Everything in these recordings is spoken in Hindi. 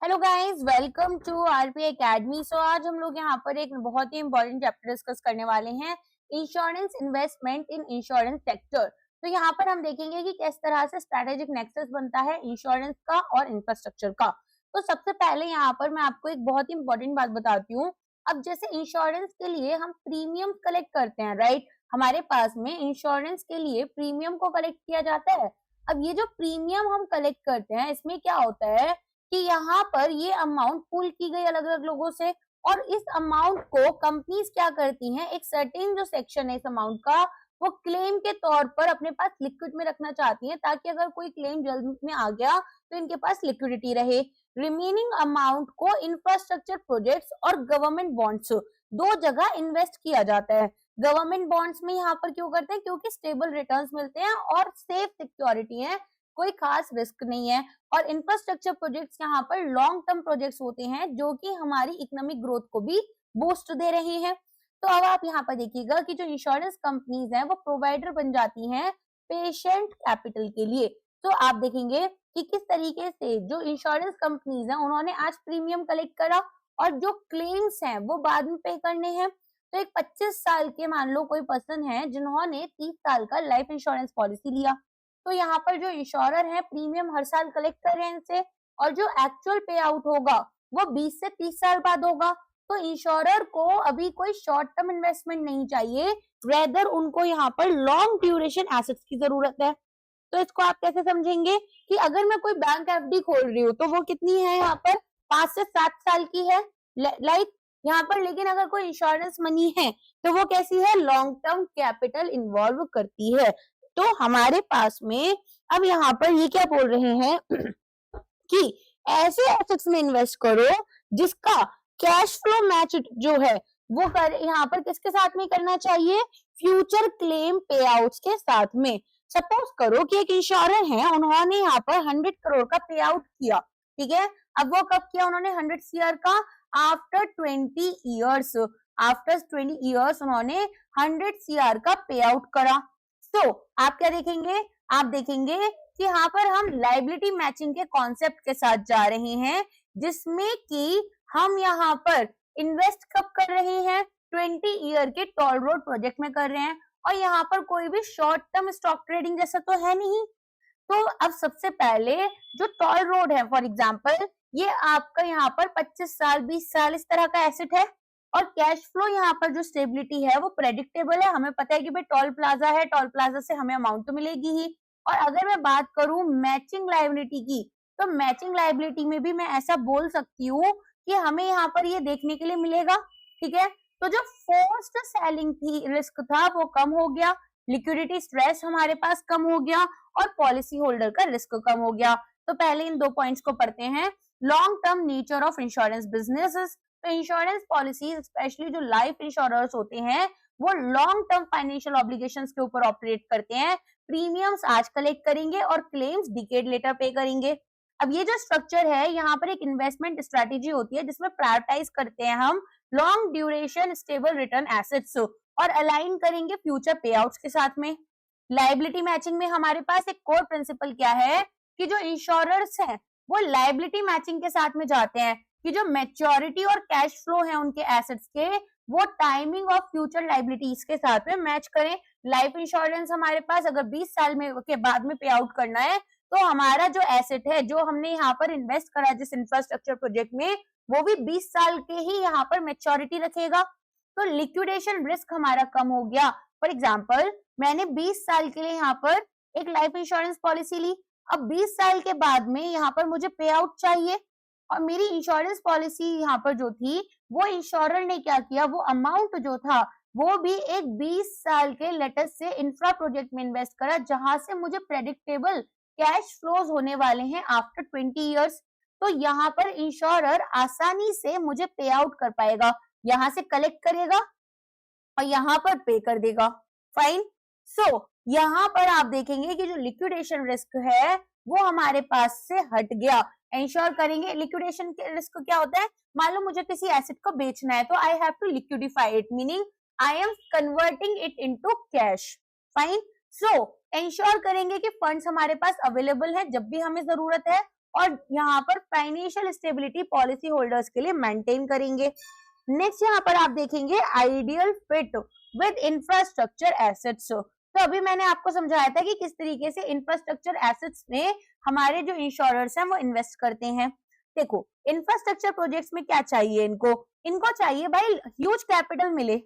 Hello guys, welcome to RP Academy. So आज हम लोग यहाँ पर एक बहुत ही इंपॉर्टेंट चैप्टर डिस्कस करने वाले हैं, insurance investment in insurance sector. तो यहाँ पर हम देखेंगे कि किस तरह से स्ट्रेटेजिक नेक्सस बनता है इंश्योरेंस का और इंफ्रास्ट्रक्चर का। तो सबसे पहले यहाँ पर मैं आपको एक बहुत ही इंपॉर्टेंट बात बताती हूँ। अब जैसे इंश्योरेंस के लिए हम प्रीमियम कलेक्ट करते हैं, राइट? हमारे पास में इंश्योरेंस के लिए प्रीमियम को कलेक्ट किया जाता है। अब ये जो प्रीमियम हम कलेक्ट करते हैं, इसमें क्या होता है कि यहाँ पर ये अमाउंट पूल की गई अलग अलग लोगों से, और इस अमाउंट को कंपनीज क्या करती हैं, एक सर्टेन जो सेक्शन है इस अमाउंट का, वो क्लेम के तौर पर अपने पास लिक्विड में रखना चाहती हैं, ताकि अगर कोई क्लेम जल्द में आ गया तो इनके पास लिक्विडिटी रहे। रिमेनिंग अमाउंट को इंफ्रास्ट्रक्चर प्रोजेक्ट्स और गवर्नमेंट बॉन्ड्स, दो जगह इन्वेस्ट किया जाता है। गवर्नमेंट बॉन्ड्स में यहाँ पर क्यों करते हैं? क्योंकि स्टेबल रिटर्न्स मिलते हैं और सेफ सिक्योरिटी है, कोई खास रिस्क नहीं है। और इंफ्रास्ट्रक्चर प्रोजेक्ट्स यहाँ पर लॉन्ग टर्म प्रोजेक्ट्स होते हैं जो कि हमारी इकोनॉमिक ग्रोथ को भी बूस्ट दे रहे हैं। तो अब आप यहाँ पर देखिएगा कि जो इंश्योरेंस कंपनीज हैं वो प्रोवाइडर बन जाती हैं पेशेंट कैपिटल के लिए। तो आप देखेंगे कि किस तरीके से जो इंश्योरेंस कंपनीज हैं उन्होंने आज प्रीमियम कलेक्ट करा और जो क्लेम्स हैं वो बाद में पे करने हैं। तो एक 25 साल के मान लो कोई पर्सन है जिन्होंने 30 साल का लाइफ इंश्योरेंस पॉलिसी लिया, तो यहाँ पर जो इंश्योरर है प्रीमियम हर साल कलेक्ट कर रहे हैं इनसे, और जो एक्चुअल पे आउट होगा वो 20 से 30 साल बाद होगा। तो इंश्योरर को अभी कोई शॉर्ट टर्म इन्वेस्टमेंट नहीं चाहिए, रेदर उनको यहाँ पर लॉन्ग ड्यूरेशन एसेट्स की जरूरत है। तो इसको आप कैसे समझेंगे कि अगर मैं कोई बैंक एफडी खोल रही हूँ तो वो कितनी है यहाँ पर, 5 से 7 साल की है, लाइक यहाँ पर। लेकिन अगर कोई इंश्योरेंस मनी है तो वो कैसी है, लॉन्ग टर्म कैपिटल इन्वॉल्व करती है। तो हमारे पास में अब यहाँ पर ये क्या बोल रहे हैं कि ऐसे एसेट्स में इन्वेस्ट करो जिसका कैश फ्लो मैच जो है वो कर यहाँ पर किसके साथ में करना चाहिए, फ्यूचर क्लेम पे आउट्स के साथ में। सपोज करो कि एक इंश्योरर है, उन्होंने यहाँ पर 100 करोड़ का पे आउट किया, ठीक है। अब वो कब किया उन्होंने 100 CR का, आफ्टर 20 ईयर्स, आफ्टर 20 ईयर्स उन्होंने 100 CR का पे आउट करा। तो आप क्या देखेंगे, आप देखेंगे कि यहाँ पर हम लाइबिलिटी मैचिंग के कॉन्सेप्ट के साथ जा रहे हैं, जिसमें कि हम यहाँ पर इन्वेस्ट कब कर रहे हैं, 20 ईयर के टोल रोड प्रोजेक्ट में कर रहे हैं, और यहाँ पर कोई भी शॉर्ट टर्म स्टॉक ट्रेडिंग जैसा तो है नहीं। तो अब सबसे पहले जो टोल रोड है फॉर एग्जांपल, ये आपका यहाँ पर 25 साल 20 साल इस तरह का एसेट है, और कैश फ्लो यहाँ पर जो स्टेबिलिटी है वो प्रेडिक्टेबल है। हमें पता है कि भाई टोल प्लाजा है, टोल प्लाजा से हमें अमाउंट तो मिलेगी ही। और अगर मैं बात करूं मैचिंग लायबिलिटी की, तो मैचिंग लायबिलिटी में भी मैं ऐसा बोल सकती हूँ कि हमें यहाँ पर ये देखने के लिए मिलेगा, ठीक है। तो जो फोर्स्ड सेलिंग थी, रिस्क था वो कम हो गया, लिक्विडिटी स्ट्रेस हमारे पास कम हो गया, और पॉलिसी होल्डर का रिस्क कम हो गया। तो पहले इन दो पॉइंट्स को पढ़ते हैं। Long term nature of insurance businesses. तो इंश्योरेंस पॉलिसीज स्पेशली जो लाइफ इंश्योरर्स होते हैं वो लॉन्ग टर्म फाइनेंशियल ऑब्लिगेशंस के ऊपर ऑपरेट करते हैं। प्रीमियम्स आज कलेक्ट करेंगे और क्लेम्स डिकेड लेटर पे करेंगे। अब ये जो स्ट्रक्चर है, यहाँ पर एक इन्वेस्टमेंट स्ट्रेटेजी होती है जिसमें प्रायोरिटाइज करते हैं हम long duration stable return assets, और अलाइन करेंगे फ्यूचर पे आउट्स के साथ में। लाइबिलिटी मैचिंग में हमारे पास एक कोर प्रिंसिपल क्या है कि जो इंश्योरर्स हैं वो लाइबिलिटी मैचिंग के साथ में जाते हैं कि जो मैच्योरिटी और कैश फ्लो है उनके एसेट्स के, वो टाइमिंग ऑफ फ्यूचर लाइबिलिटीज के साथ में मैच करें। लाइफ इंश्योरेंस हमारे पास अगर 20 साल में के बाद में पे आउट करना है, तो हमारा जो एसेट है जो हमने यहाँ पर इन्वेस्ट करा जिस इंफ्रास्ट्रक्चर प्रोजेक्ट में, वो भी 20 साल के ही यहाँ पर मैच्योरिटी रखेगा। तो लिक्विडेशन रिस्क हमारा कम हो गया। फॉर एग्जाम्पल मैंने 20 साल के लिए यहाँ पर एक लाइफ इंश्योरेंस पॉलिसी ली, अब 20 साल के बाद में यहाँ पर मुझे पे आउट चाहिए, और मेरी इंश्योरेंस पॉलिसी यहाँ पर जो थी वो इंश्योरर ने क्या किया, वो अमाउंट जो था वो भी एक 20 साल के लेटेस्ट से इंफ्रा प्रोजेक्ट में इन्वेस्ट करा, जहां से मुझे प्रेडिक्टेबल कैश फ्लोज होने वाले हैं आफ्टर 20 ईयर्स। तो यहाँ पर इंश्योरर आसानी से मुझे पे आउट कर पाएगा, यहाँ से कलेक्ट करेगा और यहाँ पर पे कर देगा। फाइन। सो यहाँ पर आप देखेंगे कि जो लिक्विडेशन रिस्क है वो हमारे पास से हट गया। इंश्योर करेंगे, लिक्विडेशन के रिस्क क्या होता है, मान लो मुझे किसी एसेट को बेचना है तो I have to liquidify it, meaning I am converting it into cash. Fine. So ensure करेंगे कि फंड्स हमारे पास अवेलेबल है जब भी हमें जरूरत है, और यहाँ पर फाइनेंशियल स्टेबिलिटी पॉलिसी होल्डर्स के लिए मेंटेन करेंगे। नेक्स्ट यहाँ पर आप देखेंगे ideal fit with infrastructure assets. तो अभी मैंने आपको समझाया था कि किस तरीके से इंफ्रास्ट्रक्चर एसेट्स में हमारे जो इंश्योरर्स हैं वो इन्वेस्ट करते हैं। देखो इंफ्रास्ट्रक्चर प्रोजेक्ट्स में क्या चाहिए इनको चाहिए भाई ह्यूज कैपिटल मिले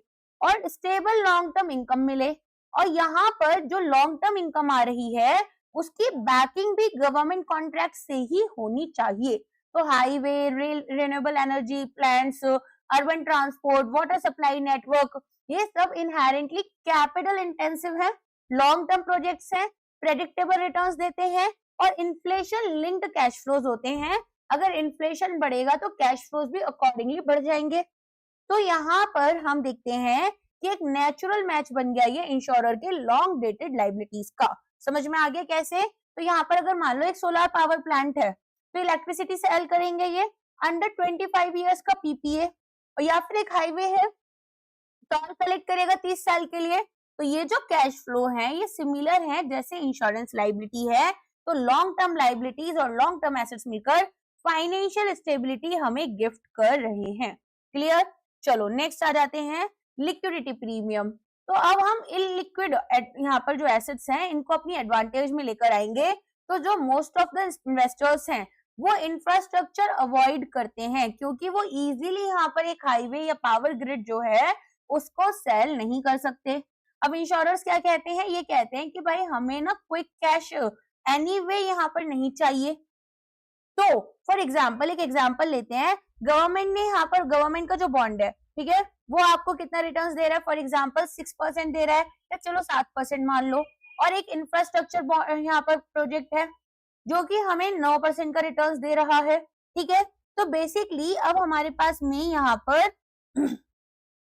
और स्टेबल लॉन्ग टर्म इनकम मिले, और यहाँ पर जो लॉन्ग टर्म इनकम आ रही है उसकी बैकिंग भी गवर्नमेंट कॉन्ट्रैक्ट से ही होनी चाहिए। तो highway, rail, renewable energy plants, urban transport, water supply network, ये सब इनहेरेंटली कैपिटल इंटेंसिव है, लॉन्ग टर्म प्रोजेक्ट्स हैं, प्रेडिक्टेबल रिटर्न्स देते हैं और इन्फ्लेशन लिंक्ड कैश फ्लोज होते हैं। अगर इन्फ्लेशन बढ़ेगा तो कैश फ्लोज भी अकॉर्डिंगली बढ़ जाएंगे। तो यहाँ पर हम देखते हैं कि एक नेचुरल मैच बन गया ये इंश्योरर के लॉन्ग डेटेड लाइबिलिटीज का। समझ में आ गया कैसे? तो यहाँ पर अगर मान लो एक सोलर पावर प्लांट है तो इलेक्ट्रिसिटी सेल करेंगे ये अंडर 25 इयर्स का पीपीए, और या फिर एक हाईवे है टोल कलेक्ट करेगा 30 साल के लिए। तो ये जो कैश फ्लो है ये सिमिलर है जैसे इंश्योरेंस लाइबिलिटी है। तो लॉन्ग टर्म लाइबिलिटीज और लॉन्ग टर्म एसेट्स मिलकर फाइनेंशियल स्टेबिलिटी हमें गिफ्ट कर रहे हैं। क्लियर? चलो नेक्स्ट आ जाते हैं लिक्विडिटी प्रीमियम। तो अब हम इलिक्विड यहाँ पर जो एसेट्स हैं इनको अपनी एडवांटेज में लेकर आएंगे। तो जो मोस्ट ऑफ द इन्वेस्टर्स हैं वो इंफ्रास्ट्रक्चर अवॉइड करते हैं क्योंकि वो इजीली यहाँ पर एक हाईवे या पावर ग्रिड जो है उसको सेल नहीं कर सकते। अब इंश्योरर्स क्या कहते हैं? ये कहते हैं कि भाई हमें ना क्विक कैश एनीवे यहाँ पर नहीं चाहिए। तो फॉर एग्जाम्पल एक एग्जाम्पल लेते हैं, गवर्नमेंट ने यहाँ पर गवर्नमेंट का जो बॉन्ड है, ठीक है, वो आपको कितना रिटर्न्स दे रहा है? फॉर एग्जाम्पल 6% दे रहा है, या चलो 7% मान लो। और एक इंफ्रास्ट्रक्चर यहाँ पर प्रोजेक्ट है जो कि हमें 9% का रिटर्न्स दे रहा है, ठीक है। तो बेसिकली अब हमारे पास में यहाँ पर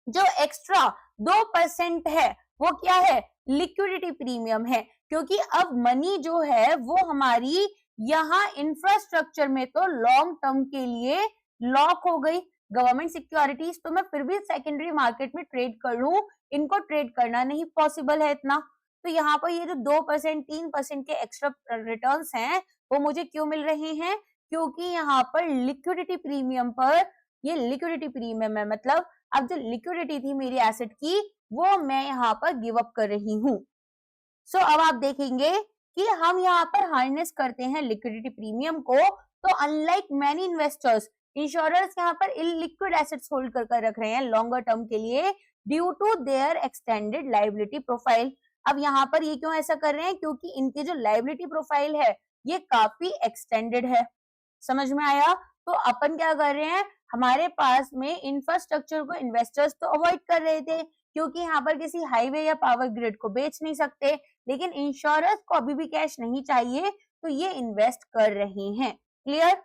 जो एक्स्ट्रा 2% है वो क्या है? लिक्विडिटी प्रीमियम है, क्योंकि अब मनी जो है वो हमारी यहाँ इंफ्रास्ट्रक्चर में तो लॉन्ग टर्म के लिए लॉक हो गई। गवर्नमेंट सिक्योरिटीज तो मैं फिर भी सेकेंडरी मार्केट में ट्रेड कर लूं, इनको ट्रेड करना नहीं पॉसिबल है इतना। तो यहाँ पर ये जो 2% 3% के एक्स्ट्रा रिटर्न्स हैं वो मुझे क्यों मिल रहे हैं? क्योंकि यहाँ पर लिक्विडिटी प्रीमियम पर ये लिक्विडिटी प्रीमियम है, मतलब अब जो लिक्विडिटी थी मेरी एसेट की वो मैं यहाँ पर गिव अप कर रही हूँ। सो अब आप देखेंगे कि हम यहाँ पर हार्नेस करते हैं लिक्विडिटी प्रीमियम को। तो अनलाइक मैनी इन्वेस्टर्स, इंश्योरर्स यहाँ पर इलिक्विड एसेट्स होल्ड कर रख रहे हैं लॉन्गर टर्म के लिए due to their extended liability profile. अब यहाँ पर ये क्यों ऐसा कर रहे हैं? क्योंकि इनकी जो लायबिलिटी प्रोफाइल है ये काफी एक्सटेंडेड है। समझ में आया? तो अपन क्या कर रहे हैं, हमारे पास में इंफ्रास्ट्रक्चर को इन्वेस्टर्स तो अवॉइड कर रहे थे क्योंकि यहाँ पर किसी हाईवे या पावर ग्रिड को बेच नहीं सकते, लेकिन इंश्योरर्स को अभी भी कैश नहीं चाहिए तो ये इन्वेस्ट कर रहे हैं। क्लियर?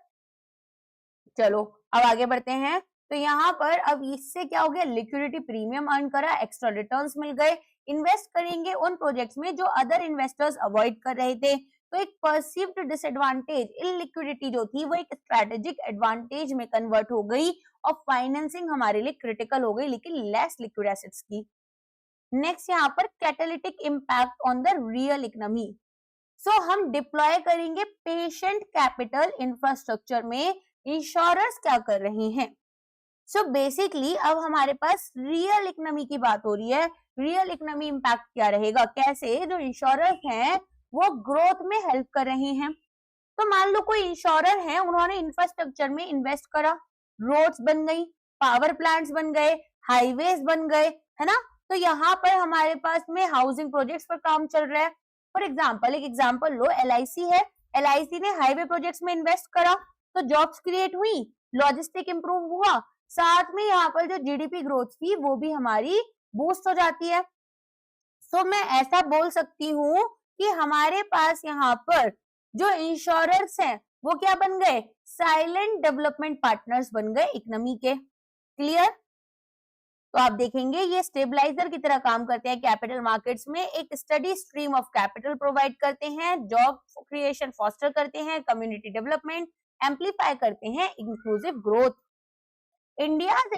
चलो अब आगे बढ़ते हैं। तो यहाँ पर अब इससे क्या हो गया? लिक्विडिटी प्रीमियम अर्न करा, एक्स्ट्रा रिटर्न्स मिल गए। इन्वेस्ट करेंगे उन प्रोजेक्ट्स में जो अदर इन्वेस्टर्स अवॉइड कर रहे थे। तो एक परसीव्ड डिसएडवांटेज इलिक्विडिटी जो थी वो एक स्ट्रेटेजिक एडवांटेज में कन्वर्ट हो गई और फाइनेंसिंग हमारे लिए क्रिटिकल हो गई, लेकिन लेस लिक्विड एसेट्स की। नेक्स्ट यहाँ पर catalytic impact on the real economy. So हम डिप्लॉय करेंगे पेशेंट कैपिटल इंफ्रास्ट्रक्चर में। इंश्योरर्स क्या कर रहे हैं? सो बेसिकली अब हमारे पास रियल इकोनॉमी की बात हो रही है। रियल इकोनॉमी इम्पैक्ट क्या रहेगा? कैसे? जो इंश्योरर्स हैं वो ग्रोथ में हेल्प कर रहे हैं। तो मान लो कोई इंश्योरर है, उन्होंने इंफ्रास्ट्रक्चर में इन्वेस्ट करा, रोड्स बन गई, पावर प्लांट्स बन गए, हाईवेज बन गए, है ना। तो यहाँ पर हमारे पास में हाउसिंग प्रोजेक्ट्स पर काम चल रहा है। फॉर एग्जाम्पल एक एग्जाम्पल लो, LIC है, LIC ने हाईवे प्रोजेक्ट्स में इन्वेस्ट करा तो जॉब्स क्रिएट हुई, लॉजिस्टिक इंप्रूव हुआ, साथ में यहाँ पर जो GDP ग्रोथ थी वो भी हमारी बूस्ट हो जाती है। तो मैं ऐसा बोल सकती हूँ कि हमारे पास यहाँ पर जो इंश्योरर्स हैं वो क्या बन गए? साइलेंट डेवलपमेंट पार्टनर्स बन गए इकोनॉमी के। क्लियर? तो आप देखेंगे ये स्टेबलाइजर की तरह काम करते हैं कैपिटल मार्केट्स में, एक study stream of capital provide करते हैं, जॉब क्रिएशन फॉस्टर करते हैं, कम्युनिटी डेवलपमेंट एम्पलीफाई करते हैं, inclusive growth. India's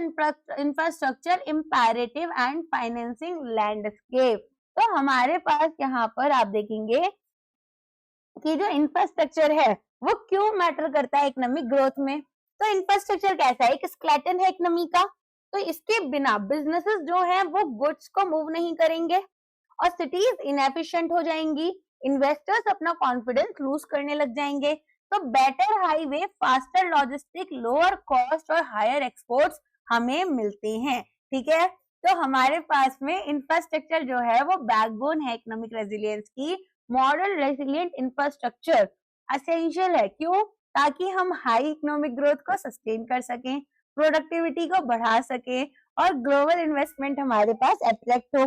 infrastructure imperative and financing landscape. तो हमारे पास यहाँ पर आप देखेंगे कि जो इंफ्रास्ट्रक्चर है वो क्यों मैटर करता है इकोनॉमिक ग्रोथ में? तो इंफ्रास्ट्रक्चर कैसा है, एक स्केलेटन है इकोनॉमी का, तो इसके बिना बिजनेसेस जो हैं वो गुड्स को मूव नहीं करेंगे और सिटीज इनएफिशिएंट हो जाएंगी, इन्वेस्टर्स अपना कॉन्फिडेंस लूज करने लग जाएंगे। तो better highway, faster logistic, lower cost और हायर एक्सपोर्ट्स हमें मिलते हैं। ठीक है, तो हमारे पास में इंफ्रास्ट्रक्चर जो है वो बैकबोन है इकोनॉमिक रेजिलियंस की। मॉडर्न रेजिलियंट इंफ्रास्ट्रक्चर एसेंशियल है, क्यों? ताकि हम हाई इकोनॉमिक ग्रोथ को सस्टेन कर सकें, प्रोडक्टिविटी को बढ़ा सकें और ग्लोबल इन्वेस्टमेंट हमारे पास अट्रैक्ट हो।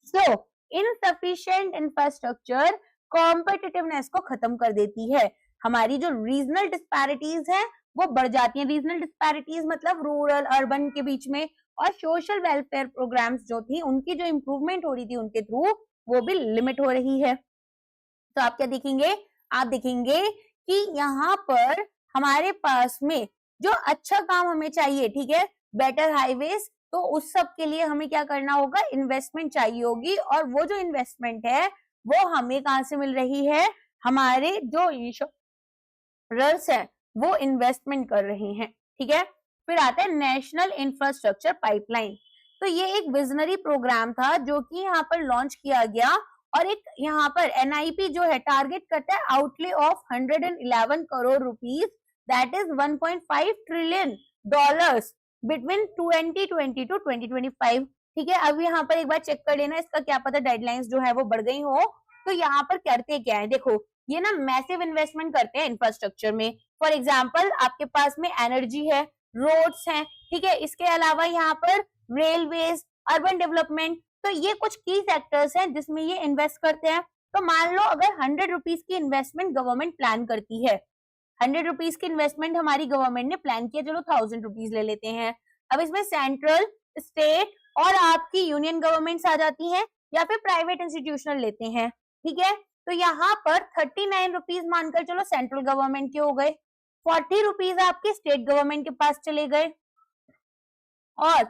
सो इनसफिशिएंट इंफ्रास्ट्रक्चर कॉम्पिटिटिवनेस को खत्म कर देती है। हमारी जो रीजनल डिस्पैरिटीज है वो बढ़ जाती हैं। रीजनल डिस्पैरिटीज मतलब रूरल अर्बन के बीच में, और सोशल वेलफेयर प्रोग्राम्स जो थी उनकी जो इम्प्रूवमेंट हो रही थी उनके थ्रू, वो भी लिमिट हो रही है। तो आप क्या देखेंगे? आप देखेंगे कि यहाँ पर हमारे पास में जो अच्छा काम हमें चाहिए, ठीक है, बेटर हाईवेज, तो उस सब के लिए हमें क्या करना होगा? इन्वेस्टमेंट चाहिए होगी, और वो जो इन्वेस्टमेंट है वो हमें कहाँ से मिल रही है? हमारे जो इंश्योरर्स है वो इन्वेस्टमेंट कर रहे हैं। ठीक है, फिर आता है नेशनल इंफ्रास्ट्रक्चर पाइपलाइन। तो ये एक विजनरी प्रोग्राम था जो कि यहाँ पर लॉन्च किया गया, और एक यहाँ पर एनआईपी जो है टारगेट करता है outlay of 111 crore rupees, that is 1.5 trillion dollars between 2020 to 2025। ठीक है, अब यहाँ पर एक बार चेक कर लेना, इसका क्या पता डेडलाइंस जो है वो बढ़ गई हो। तो यहाँ पर करते क्या है, देखो ये ना मैसिव इन्वेस्टमेंट करते हैं इंफ्रास्ट्रक्चर में। फॉर एग्जाम्पल आपके पास में एनर्जी है, रोड्स हैं, ठीक है, इसके अलावा यहाँ पर रेलवेज, अर्बन डेवलपमेंट, तो ये कुछ की सेक्टर्स हैं जिसमें ये इन्वेस्ट करते हैं। तो मान लो अगर 100 रुपीज की इन्वेस्टमेंट गवर्नमेंट प्लान करती है, 100 रुपीज की इन्वेस्टमेंट हमारी गवर्नमेंट ने प्लान किया, चलो 1000 रुपीज ले लेते हैं। अब इसमें सेंट्रल, स्टेट और आपकी यूनियन गवर्नमेंट्स आ जाती हैं, या फिर प्राइवेट इंस्टीट्यूशनल लेते हैं। ठीक है, तो यहाँ पर 39 रुपीज मानकर चलो सेंट्रल गवर्नमेंट के हो गए, 40 रुपीज आपके स्टेट गवर्नमेंट के पास चले गए, और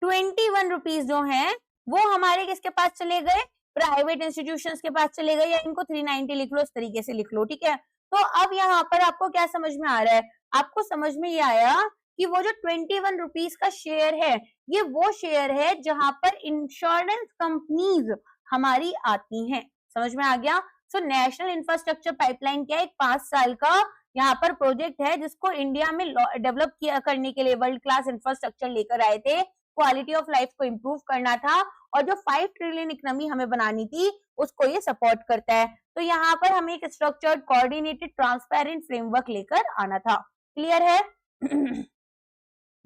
21 रुपीज जो हैं वो हमारे किसके पास चले गए? प्राइवेट इंस्टीट्यूशंस के पास चले गए, या इनको 390 लिख लो, इस तरीके से लिख लो। ठीक है, तो अब यहाँ पर आपको क्या समझ में आ रहा है? आपको समझ में ये आया कि वो जो 21 रुपीज का शेयर है, ये वो शेयर है जहां पर इंश्योरेंस कंपनीज हमारी आती हैं। समझ में आ गया? सो नेशनल इंफ्रास्ट्रक्चर पाइपलाइन क्या है? एक 5 साल का यहाँ पर प्रोजेक्ट है जिसको इंडिया में डेवलप किया करने के लिए वर्ल्ड क्लास इंफ्रास्ट्रक्चर लेकर आए थे, क्वालिटी ऑफ लाइफ को इम्प्रूव करना था, और जो 5 ट्रिलियन इकोनॉमी हमें बनानी थी उसको ये सपोर्ट करता है। तो यहाँ पर हमें एक स्ट्रक्चर्ड, कोऑर्डिनेटेड, ट्रांसपेरेंट फ्रेमवर्क लेकर आना था। क्लियर है?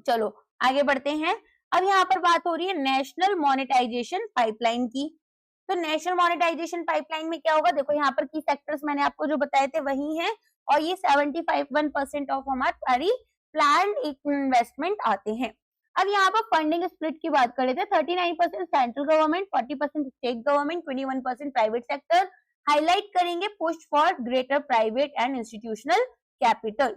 चलो आगे बढ़ते हैं। अब यहाँ पर बात हो रही है नेशनल मोनेटाइजेशन पाइपलाइन की। तो नेशनल मोनेटाइजेशन पाइपलाइन में क्या होगा? देखो यहाँ पर की सेक्टर्स मैंने आपको जो बताए थे वही हैं, और ये 75% ऑफ हमारी प्लान इन्वेस्टमेंट आते हैं। अब यहाँ पर फंडिंग स्प्लिट की बात कर लेते हैं। 39% central government, 40% state government, 21% private sector. Highlight करेंगे push for greater private and institutional capital.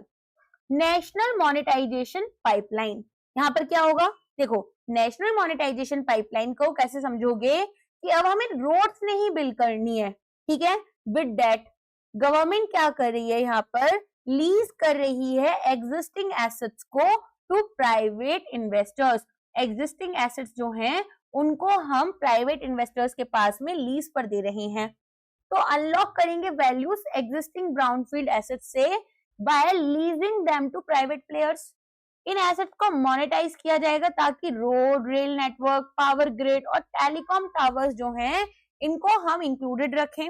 National monetisation pipeline, यहाँ पर क्या होगा? देखो नेशनल मोनेटाइजेशन पाइपलाइन को कैसे समझोगे कि अब हमें रोड्स नहीं बिल्ड करनी है, ठीक है, विद दैट गवर्नमेंट क्या कर रही है? यहाँ पर लीज कर रही है एग्जिस्टिंग एसेट्स को to private investors. Existing assets जो हैं उनको हम प्राइवेट इन्वेस्टर्स के पास में लीज पर दे रहे हैं। तो अनलॉक करेंगे वैल्यूज एग्जिस्टिंग ब्राउनफील्ड एसेट्स से by leasing them to private players. इन एसेट्स को मोनेटाइज किया जाएगा ताकि road, rail network, power grid और टेलीकॉम टावर्स जो हैं इनको हम इंक्लूडेड रखें।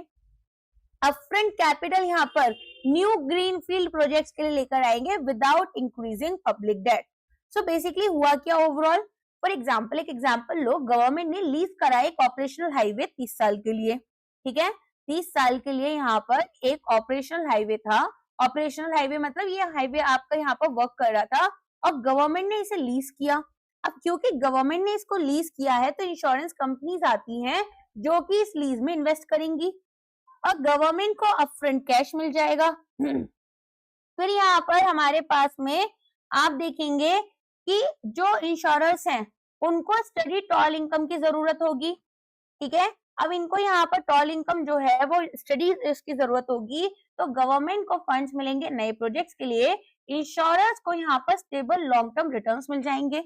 अपफ्रंट कैपिटल यहाँ पर न्यू ग्रीनफील्ड प्रोजेक्ट्स के लिए लेकर आएंगे विदाउट इंक्रीजिंग पब्लिक डेट। सो बेसिकली हुआ क्या ओवरऑल? फॉर एग्जांपल, एक एग्जांपल लो, गवर्नमेंट ने लीज करा एक ऑपरेशनल हाईवे 30 साल के लिए, ठीक है, 30 साल के लिए यहाँ पर एक ऑपरेशनल हाईवे था। ऑपरेशनल हाईवे मतलब ये हाईवे आपका यहाँ पर वर्क कर रहा था और गवर्नमेंट ने इसे लीज किया। अब क्योंकि गवर्नमेंट ने इसको लीज किया है तो इंश्योरेंस कंपनीज आती हैं जो कि इस लीज में इन्वेस्ट करेंगी और गवर्नमेंट को अपफ्रंट कैश मिल जाएगा। फिर यहाँ पर हमारे पास में आप देखेंगे कि जो इंश्योरर्स हैं उनको स्टडी टॉल इनकम की जरूरत होगी, ठीक है। अब इनको यहाँ पर टॉल इनकम जो है वो स्टडी इसकी जरूरत होगी, तो गवर्नमेंट को फंड्स मिलेंगे नए प्रोजेक्ट्स के लिए, इंश्योरर्स को यहाँ पर स्टेबल लॉन्ग टर्म रिटर्न्स मिल जाएंगे।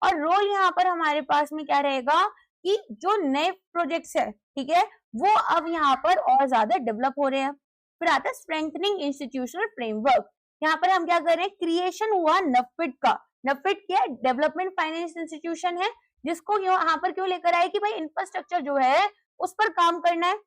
और रोल यहाँ पर हमारे पास में क्या रहेगा कि जो नए प्रोजेक्ट्स है, ठीक है, वो अब यहाँ पर और ज्यादा डेवलप हो रहे हैं। फिर आता है स्ट्रेंथनिंग इंस्टीट्यूशनल फ्रेमवर्क। यहाँ पर हम क्या कर रहे हैं, क्रिएशन हुआ नफिड का। नफिड क्या है, डेवलपमेंट फाइनेंस इंस्टीट्यूशन है, जिसको यहाँ पर क्यों लेकर आए कि भाई इंफ्रास्ट्रक्चर जो है उस पर काम करना है।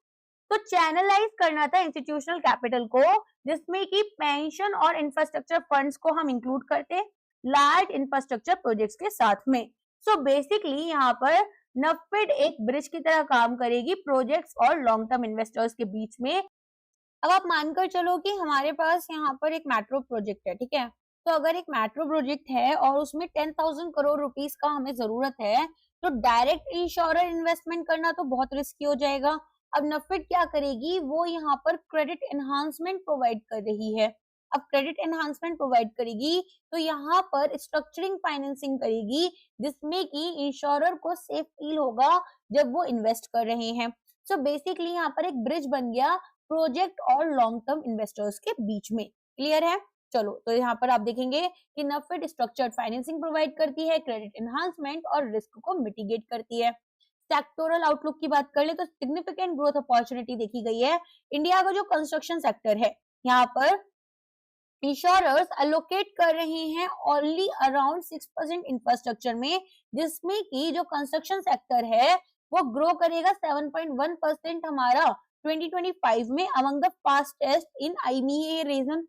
तो चैनलाइज करना था इंस्टीट्यूशनल कैपिटल को, जिसमें कि पेंशन और इंफ्रास्ट्रक्चर फंड्स को हम इंक्लूड करते हैं लार्ज इंफ्रास्ट्रक्चर प्रोजेक्ट्स के साथ में। सो बेसिकली यहाँ पर नफिड एक ब्रिज की तरह काम करेगी प्रोजेक्ट्स और लॉन्ग टर्म इन्वेस्टर्स के बीच में। अब आप मानकर चलो कि हमारे पास यहाँ पर एक मेट्रो प्रोजेक्ट है, ठीक है, तो अगर एक मेट्रो प्रोजेक्ट है और उसमें 10,000 करोड़ रुपीस का हमें जरूरत है, तो डायरेक्ट इंश्योरर इन्वेस्टमेंट करना तो बहुत रिस्की हो जाएगा। अब नफिड क्या करेगी, वो यहाँ पर क्रेडिट एनहांसमेंट प्रोवाइड कर रही है। अब क्रेडिट एनहांसमेंट प्रोवाइड करेगी तो यहाँ पर स्ट्रक्चरिंग फाइनेंसिंग करेगी, जिसमें कि इंश्योरर को सेफ फील होगा जब वो इन्वेस्ट कर रहे हैं। सो बेसिकली यहाँ पर एक ब्रिज बन गया प्रोजेक्ट और लॉन्ग टर्म इन्वेस्टर्स के बीच में। क्लियर है? चलो, तो यहाँ पर आप देखेंगे कि नफिड स्ट्रक्चर्ड फाइनेंसिंग प्रोवाइड करती है, क्रेडिट एनहांसमेंट और रिस्क को मिटिगेट करती है। सेक्टोरल आउटलुक की बात कर ले तो सिग्निफिकेंट ग्रोथ अपॉर्चुनिटी देखी गई है। इंडिया का जो कंस्ट्रक्शन सेक्टर है, यहाँ पर इंश्योरर्स अलोकेट कर रहे हैं ओनली अराउंड 6% इंफ्रास्ट्रक्चर में, जिसमें कि जो कंस्ट्रक्शन सेक्टर है वो ग्रो करेगा 7.1% हमारा 2025 में, among the fastest in IMEA region.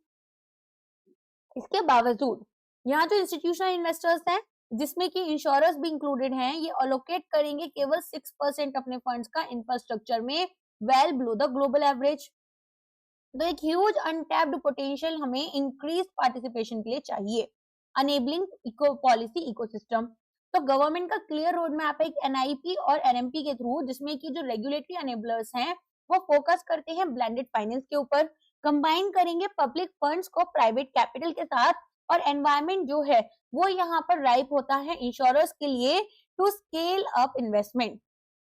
इसके बावजूद यहाँ जो इंस्टीट्यूशनल इन्वेस्टर्स हैं, जिसमें कि इंश्योरर्स भी इंक्लूडेड हैं, ये अलोकेट करेंगे केवल 6% अपने फंड्स का इंफ्रास्ट्रक्चर में, well below the global average. तो एक ह्यूज अनटैप्ड पोटेंशियल हमें इंक्रीज पार्टिसिपेशन के लिए चाहिए, अनेबलिंग इको पॉलिसी इकोसिस्टम। तो गवर्नमेंट का क्लियर रोड मैप है एक NIP और NMP के थ्रू, जिसमें कि जो रेगुलेटरी अनेबलर्स हैं वो फोकस करते हैं ब्लेंडेड फाइनेंस के ऊपर, कंबाइन करेंगे पब्लिक फंड्स को प्राइवेट कैपिटल के साथ, और एनवायरमेंट जो है वो यहाँ पर राइप होता है इंश्योरर्स के लिए टू स्केल अप इन्वेस्टमेंट।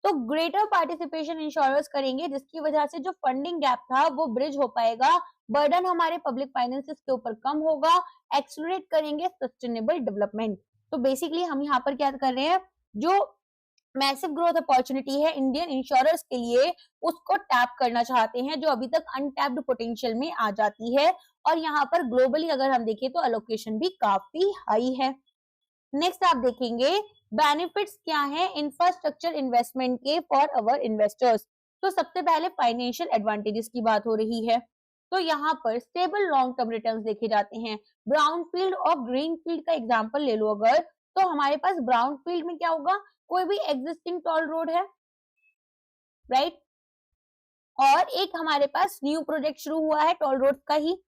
तो ग्रेटर पार्टिसिपेशन इंश्योरर्स करेंगे, जिसकी वजह से जो फंडिंग गैप था वो ब्रिज हो पाएगा, बर्डन हमारे पब्लिक फाइनेंसेस के ऊपर कम होगा, एक्सलरेट करेंगे सस्टेनेबल डेवलपमेंट। तो बेसिकली हम यहाँ पर क्या कर रहे हैं, जो मैसिव ग्रोथ अपॉर्चुनिटी है इंडियन इंश्योरर्स के लिए, उसको टैप करना चाहते हैं, जो अभी तक अनटैप्ड पोटेंशियल में आ जाती है। और यहाँ पर ग्लोबली अगर हम देखें तो एलोकेशन भी काफी हाई है। नेक्स्ट आप देखेंगे बेनिफिट्स क्या है इंफ्रास्ट्रक्चर इन्वेस्टमेंट के फॉर अवर इन्वेस्टर्स। तो सबसे पहले फाइनेंशियल एडवांटेजेस की बात हो रही है, तो यहाँ पर स्टेबल लॉन्ग टर्म रिटर्न्स देखे जाते हैं। ब्राउन फील्ड और ग्रीन फील्ड का एग्जांपल ले लो अगर, तो हमारे पास ब्राउन फील्ड में क्या होगा, कोई भी एग्जिस्टिंग टोल रोड है, राइट, और एक हमारे पास न्यू प्रोजेक्ट शुरू हुआ है टोल रोड का ही।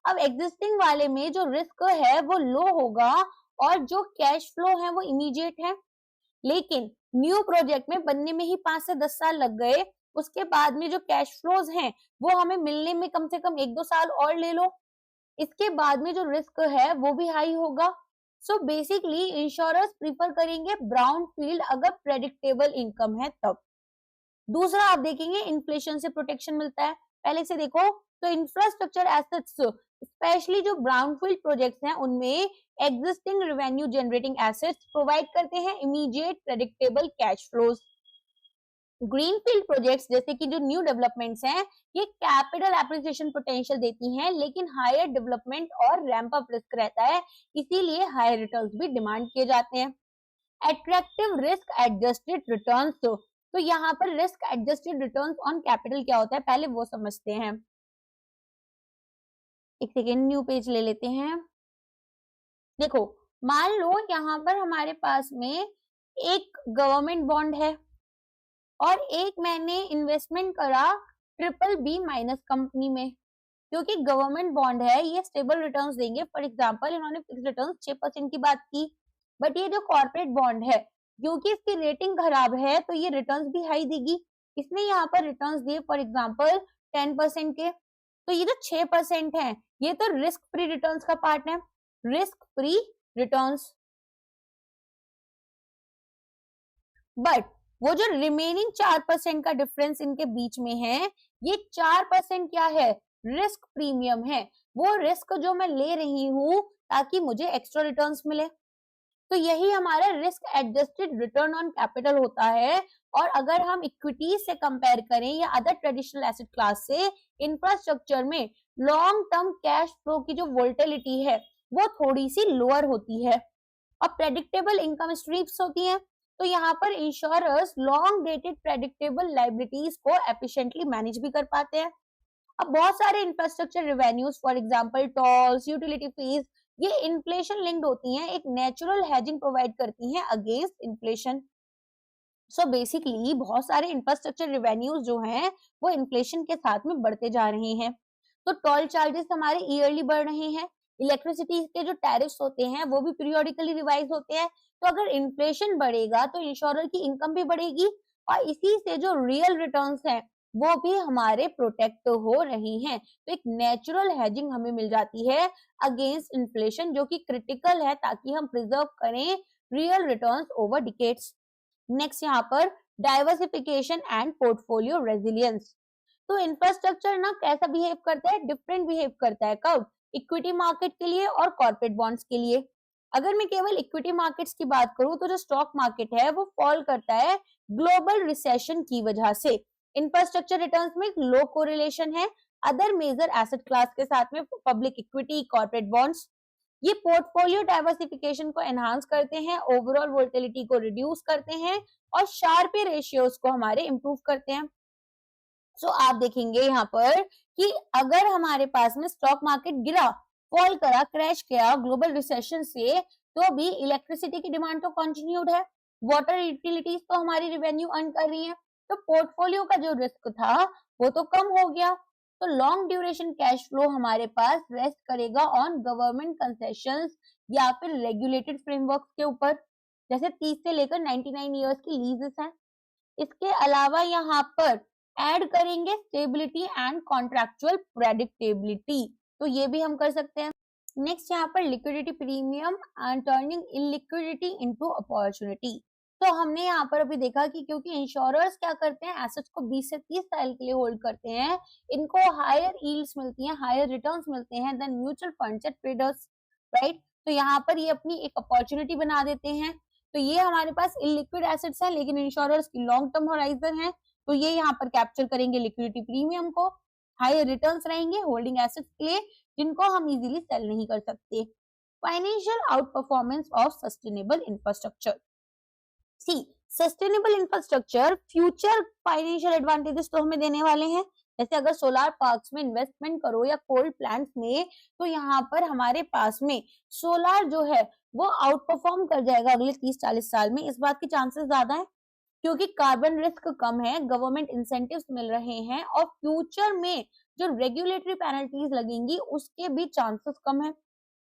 अब एग्जिस्टिंग वाले में जो रिस्क है वो लो होगा और जो कैश फ्लो है वो इमीडिएट है, लेकिन न्यू प्रोजेक्ट में बनने में ही 5 से 10 साल लग गए, उसके बाद में जो कैश फ्लोज हैं वो हमें मिलने में कम से कम 1-2 साल और ले लो, इसके बाद में जो रिस्क है वो भी हाई होगा। सो बेसिकली इंश्योरर्स प्रीफर करेंगे ब्राउन फील्ड अगर प्रेडिक्टेबल इनकम है तब। दूसरा आप देखेंगे इन्फ्लेशन से प्रोटेक्शन मिलता है, पहले से देखो तो इंफ्रास्ट्रक्चर एसेट्स स्पेशली जो ब्राउनफील्ड प्रोजेक्ट्स हैं उनमें existing revenue generating assets provide करते हैं immediate predictable cash flows. Greenfield projects जैसे कि जो न्यू डेवलपमेंट्स हैं ये कैपिटल एप्रिसिएशन पोटेंशियल देती हैं, लेकिन हायर डेवलपमेंट और रैंप अप रिस्क रहता है, इसीलिए हायर रिटर्न्स भी डिमांड किए जाते हैं। अट्रैक्टिव रिस्क एडजस्टेड रिटर्न्स, तो यहाँ पर risk adjusted returns on capital क्या होता है पहले वो समझते हैं। एक सेकेंड न्यू पेज ले लेते हैं। देखो मान लो यहाँ पर हमारे पास में एक गवर्नमेंट बॉन्ड है और एक मैंने इन्वेस्टमेंट करा BBB- कंपनी में, क्योंकि गवर्नमेंट बॉन्ड है ये स्टेबल रिटर्न्स देंगे। फॉर एग्जांपल इन्होंने फिक्स रिटर्न्स 6% की बात की, बट ये जो कॉर्पोरेट बॉन्ड है क्योंकि इसकी रेटिंग खराब है तो ये रिटर्न्स भी हाई देगी। इसने यहाँ पर रिटर्न्स दिए फॉर एग्जांपल 10% के, तो ये जो 6% है ये तो रिस्क फ्री रिटर्न्स का पार्ट है, रिस्क फ्री रिटर्न्स। बट वो जो रिमेनिंग 4% का डिफरेंस इनके बीच में है, ये 4% क्या है, रिस्क प्रीमियम है, वो रिस्क जो मैं ले रही हूँ ताकि मुझे एक्स्ट्रा रिटर्न्स मिले। तो यही हमारा risk adjusted return on capital होता है। और अगर हम इक्विटी से कंपेयर करें या अदर ट्रेडिशनल एसेट क्लास से, इंफ्रास्ट्रक्चर में लॉन्ग टर्म कैश फ्लो की जो वोलेटिलिटी है वो थोड़ी सी लोअर होती है और प्रेडिक्टेबल इनकम स्ट्रीम्स होती हैं। तो यहाँ पर insurers long dated predictable liabilities को एफिशिएंटली मैनेज भी कर पाते हैं। अब बहुत सारे infrastructure revenues for example tolls, utility fees, ये इन्फ्लेशन लिंक्ड होती हैं, एक नेचुरल हेजिंग प्रोवाइड करती हैं अगेंस्ट इन्फ्लेशन। सो बेसिकली बहुत सारे इंफ्रास्ट्रक्चर रेवेन्यूज जो हैं वो इन्फ्लेशन के साथ में बढ़ते जा रहे हैं। तो टोल चार्जेस हमारे ईयरली बढ़ रहे हैं, इलेक्ट्रिसिटी के जो टैरिफ्स होते हैं वो भी पीरियोडिकली रिवाइज होते हैं। तो अगर इन्फ्लेशन बढ़ेगा तो इंश्योरर की इनकम भी बढ़ेगी और इसी से जो रियल रिटर्न्स हैं वो भी हमारे प्रोटेक्ट हो रही हैं। तो एक नेचुरल हेजिंग हमें मिल जाती है अगेंस्ट इन्फ्लेशन, जो कि क्रिटिकल है ताकि हम प्रिजर्व करें real returns over decades. Next यहाँ पर डाइवर्सिफिकेशन एंड पोर्टफोलियो रेजिलियंस। तो इंफ्रास्ट्रक्चर ना कैसा बिहेव करता है, डिफरेंट बिहेव करता है। कब? इक्विटी मार्केट के लिए और कॉर्पोरेट बॉन्ड्स के लिए। अगर मैं केवल इक्विटी मार्केट्स की बात करूं तो जो स्टॉक मार्केट है वो फॉल करता है ग्लोबल रिसेशन की वजह से। इंफ्रास्ट्रक्चर रिटर्न्स में लो कोरिलेशन है अदर मेजर एसेट क्लास के साथ में, पब्लिक इक्विटी, कॉर्पोरेट बॉन्ड्स। ये पोर्टफोलियो डाइवर्सिफिकेशन को एनहांस करते हैं, ओवरऑल वोलेटिलिटी को रिड्यूस करते हैं और शार्पी रेशियोज को हमारे इंप्रूव करते हैं। सो आप देखेंगे यहाँ पर कि अगर हमारे पास में स्टॉक मार्केट गिरा, फॉल करा, क्रैश किया ग्लोबल रिसेशन से, तो भी इलेक्ट्रिसिटी की डिमांड तो कंटिन्यूड है, वाटर यूटिलिटीज तो हमारी रेवेन्यू अर्न कर रही है, तो पोर्टफोलियो का जो रिस्क था वो तो कम हो गया। तो लॉन्ग ड्यूरेशन कैश फ्लो हमारे पास रेस्ट करेगा ऑन गवर्नमेंट कंसेशंस या फिर रेगुलेटेड फ्रेमवर्क के ऊपर, जैसे 30 से लेकर 99 इयर्स की लीजेस हैं। इसके अलावा यहाँ पर ऐड करेंगे स्टेबिलिटी एंड कॉन्ट्रैक्चुअल प्रेडिक्टेबिलिटी, तो ये भी हम कर सकते हैं। नेक्स्ट यहाँ पर liquidity premium and turning illiquidity into opportunity. तो हमने यहाँ पर अभी देखा कि क्योंकि इंश्योरर्स क्या करते हैं, एसेट्स को 20 से 30 साल के लिए होल्ड करते हैं, इनको हायर यील्ड्स मिलती हैं, हायर रिटर्न्स मिलते हैं then mutual funds and traders, right. तो यहाँ पर ये अपनी एक अपॉर्चुनिटी बना देते हैं। तो ये हमारे पास इलिक्विड एसेट्स हैं लेकिन इंश्योरर्स की लॉन्ग टर्म होराइजन है, तो ये यहाँ पर कैप्चर करेंगे लिक्विडिटी प्रीमियम को, हायर रिटर्न्स रहेंगे होल्डिंग एसेट्स के लिए जिनको हम इजीली सेल नहीं कर सकते। Financial outperformance of sustainable infrastructure. See sustainable infrastructure future financial advantages तो हमें देने वाले हैं। जैसे अगर सोलार पार्क्स में इन्वेस्टमेंट करो या कोल प्लांट्स में, तो यहाँ पर हमारे पास में सोलार जो है वो आउट परफॉर्म कर जाएगा अगले 30-40 साल में। इस बात के चांसेस ज्यादा है क्योंकि कार्बन रिस्क कम है, गवर्नमेंट इंसेंटिव्स मिल रहे हैं और फ्यूचर में जो रेगुलेटरी पेनल्टीज लगेंगी उसके भी चांसेस कम है।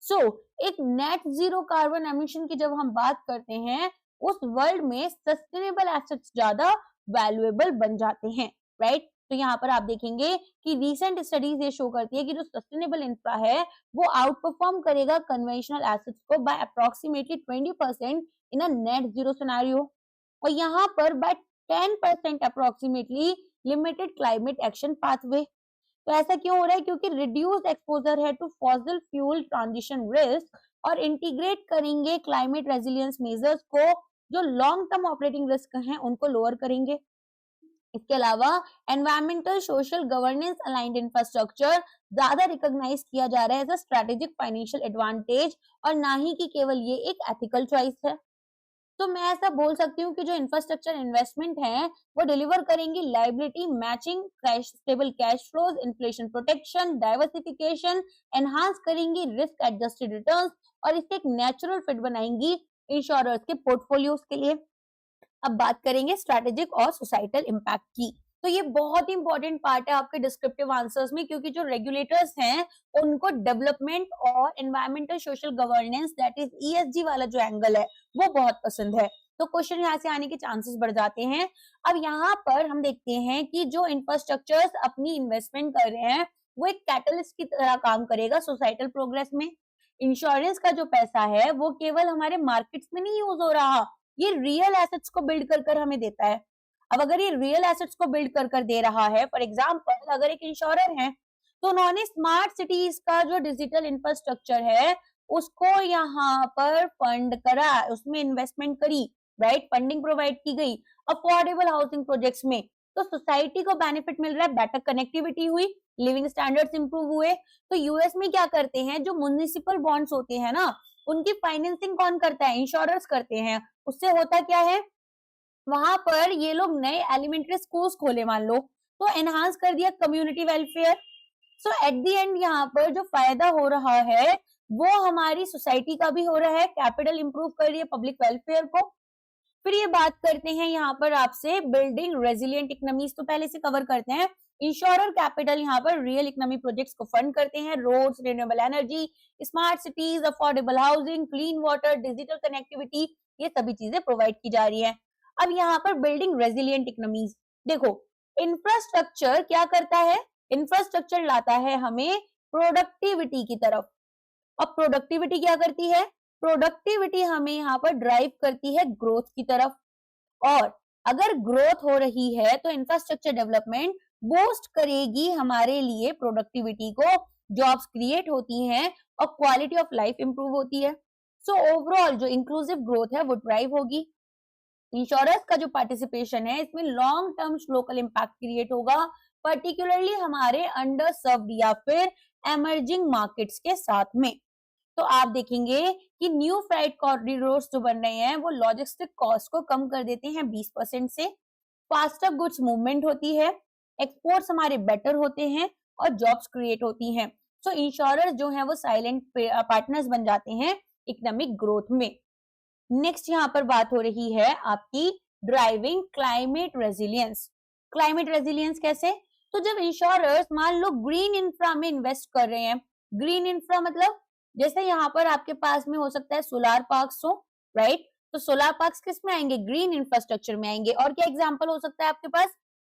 सो एक नेट जीरो कार्बन एमिशन की जब हम बात करते हैं उस वर्ल्ड में सस्टेनेबल एसेट्स ज्यादा वैल्यूएबल बन जाते हैं, राइट। तो यहाँ पर आप देखेंगे कि रीसेंट स्टडीज ये शो करती है कि जो सस्टेनेबल इंफ्रा है वो आउट परफॉर्म करेगा कन्वेंशनल एसेट्स को by approximately 20% in a net zero scenario, और यहाँ पर by 10% approximately limited climate action pathway. तो ऐसा क्यों हो रहा है? क्योंकि रिड्यूस एक्सपोजर है to fossil fuel transition risk और इंटीग्रेट करेंगे क्लाइमेट रेजिलियंस मेजर्स को, जो लॉन्ग टर्म ऑपरेटिंग रिस्क हैं उनको लोअर करेंगे। इसके अलावा environmental social governance aligned infrastructure ज्यादा रिकॉग्नाइज किया जा रहा है as a strategic financial advantage और ना ही कि केवल ये एक एथिकल चॉइस है। तो मैं ऐसा बोल सकती हूँ कि जो इंफ्रास्ट्रक्चर इन्वेस्टमेंट है वो डिलीवर करेंगी liability matching, stable cash flows, inflation protection, diversification, enhance करेंगी रिस्क एडजस्टेड रिटर्न्स और इससे एक नेचुरल फिट बनाएंगी इंश्योरर्स के पोर्टफोलियोज के लिए। अब बात करेंगे स्ट्रेटेजिक और सोसाइटल इम्पैक्ट की। तो ये बहुत ही इंपॉर्टेंट पार्ट है आपके डिस्क्रिप्टिव आंसर्स में, क्योंकि जो रेगुलेटर्स हैं उनको डेवलपमेंट और environmental social governance that is ESG वाला जो एंगल है वो बहुत पसंद है, तो क्वेश्चन यहाँ से आने के चांसेस बढ़ जाते हैं। अब यहाँ पर हम देखते हैं कि जो इंफ्रास्ट्रक्चर्स अपनी इन्वेस्टमेंट कर रहे हैं वो एक कैटलिस्ट की तरह काम करेगा सोसाइटल प्रोग्रेस में। इंश्योरेंस का जो पैसा है वो केवल हमारे मार्केट्स में नहीं यूज हो रहा, ये रियल एसेट्स को बिल्ड कर हमें देता है। अब अगर ये रियल एसेट्स को बिल्ड कर दे रहा है, फॉर एग्जांपल अगर एक इंश्योरर है तो उन्होंने स्मार्ट सिटीज का जो डिजिटल इंफ्रास्ट्रक्चर है उसको यहाँ पर फंड करा, उसमें इन्वेस्टमेंट करी, राइट, फंडिंग प्रोवाइड की गई अफोर्डेबल हाउसिंग प्रोजेक्ट्स में। तो सोसाइटी को बेनिफिट मिल रहा है, बेटर कनेक्टिविटी हुई, लिविंग स्टैंडर्ड्स इंप्रूव हुए। तो यूएस में क्या करते हैं, जो म्युनिसिपल बॉन्ड्स होते हैं ना, उनकी फाइनेंसिंग कौन करता है, इंश्योरर्स करते हैं। उससे होता क्या है, वहां पर ये लोग नए एलिमेंट्री स्कूल्स खोले मान लो, तो एनहांस कर दिया community welfare. So at the end यहाँ पर जो फायदा हो रहा है वो हमारी सोसाइटी का भी हो रहा है, कैपिटल इंप्रूव कर रही है पब्लिक वेलफेयर को। फिर ये बात करते हैं यहाँ पर आपसे बिल्डिंग रेजिलिएंट इकोनॉमीज, तो पहले से कवर करते हैं। इंश्योरर कैपिटल यहाँ पर रियल इकोनॉमी प्रोजेक्ट्स को फंड करते हैं, roads, renewable energy, smart cities, affordable housing, clean water, digital connectivity, ये सभी चीजें प्रोवाइड की जा रही है। अब यहाँ पर बिल्डिंग रेजिलिएंट इकोनॉमीज, देखो इंफ्रास्ट्रक्चर क्या करता है, इंफ्रास्ट्रक्चर लाता है हमें प्रोडक्टिविटी की तरफ। अब प्रोडक्टिविटी क्या करती है, प्रोडक्टिविटी हमें यहाँ पर ड्राइव करती है ग्रोथ की तरफ। और अगर ग्रोथ हो रही है तो इंफ्रास्ट्रक्चर डेवलपमेंट बूस्ट करेगी हमारे लिए प्रोडक्टिविटी को, जॉब्स क्रिएट होती हैं और क्वालिटी ऑफ लाइफ इंप्रूव होती है। सो ओवरऑल जो इंक्लूसिव ग्रोथ है वो ड्राइव होगी। इंश्योरेंस का जो पार्टिसिपेशन है इसमें long term local impact create होगा, पर्टिकुलरली हमारे अंडर सर्व्ड या फिर एमर्जिंग मार्केट्स के साथ में। तो आप देखेंगे कि न्यू फ्राइट कॉरिडोर्स जो बन रहे हैं वो लॉजिस्टिक कॉस्ट को कम कर देते हैं 20% से, फास्टर गुड्स मूवमेंट होती है, एक्सपोर्ट्स हमारे बेटर होते हैं और जॉब्स क्रिएट होती हैं। सो इंश्योरर्स जो है वो साइलेंट पार्टनर्स बन जाते हैं इकोनॉमिक ग्रोथ में। नेक्स्ट यहाँ पर बात हो रही है आपकी driving climate resilience. Climate resilience कैसे, तो जब इंश्योरर्स मान लो ग्रीन इंफ्रा में इन्वेस्ट कर रहे हैं, ग्रीन इंफ्रा मतलब जैसे यहाँ पर आपके पास में हो सकता है सोलार पार्क्स हो, राइट, तो सोलार पार्क्स किस में आएंगे, ग्रीन इंफ्रास्ट्रक्चर में आएंगे। और क्या एग्जांपल हो सकता है आपके पास,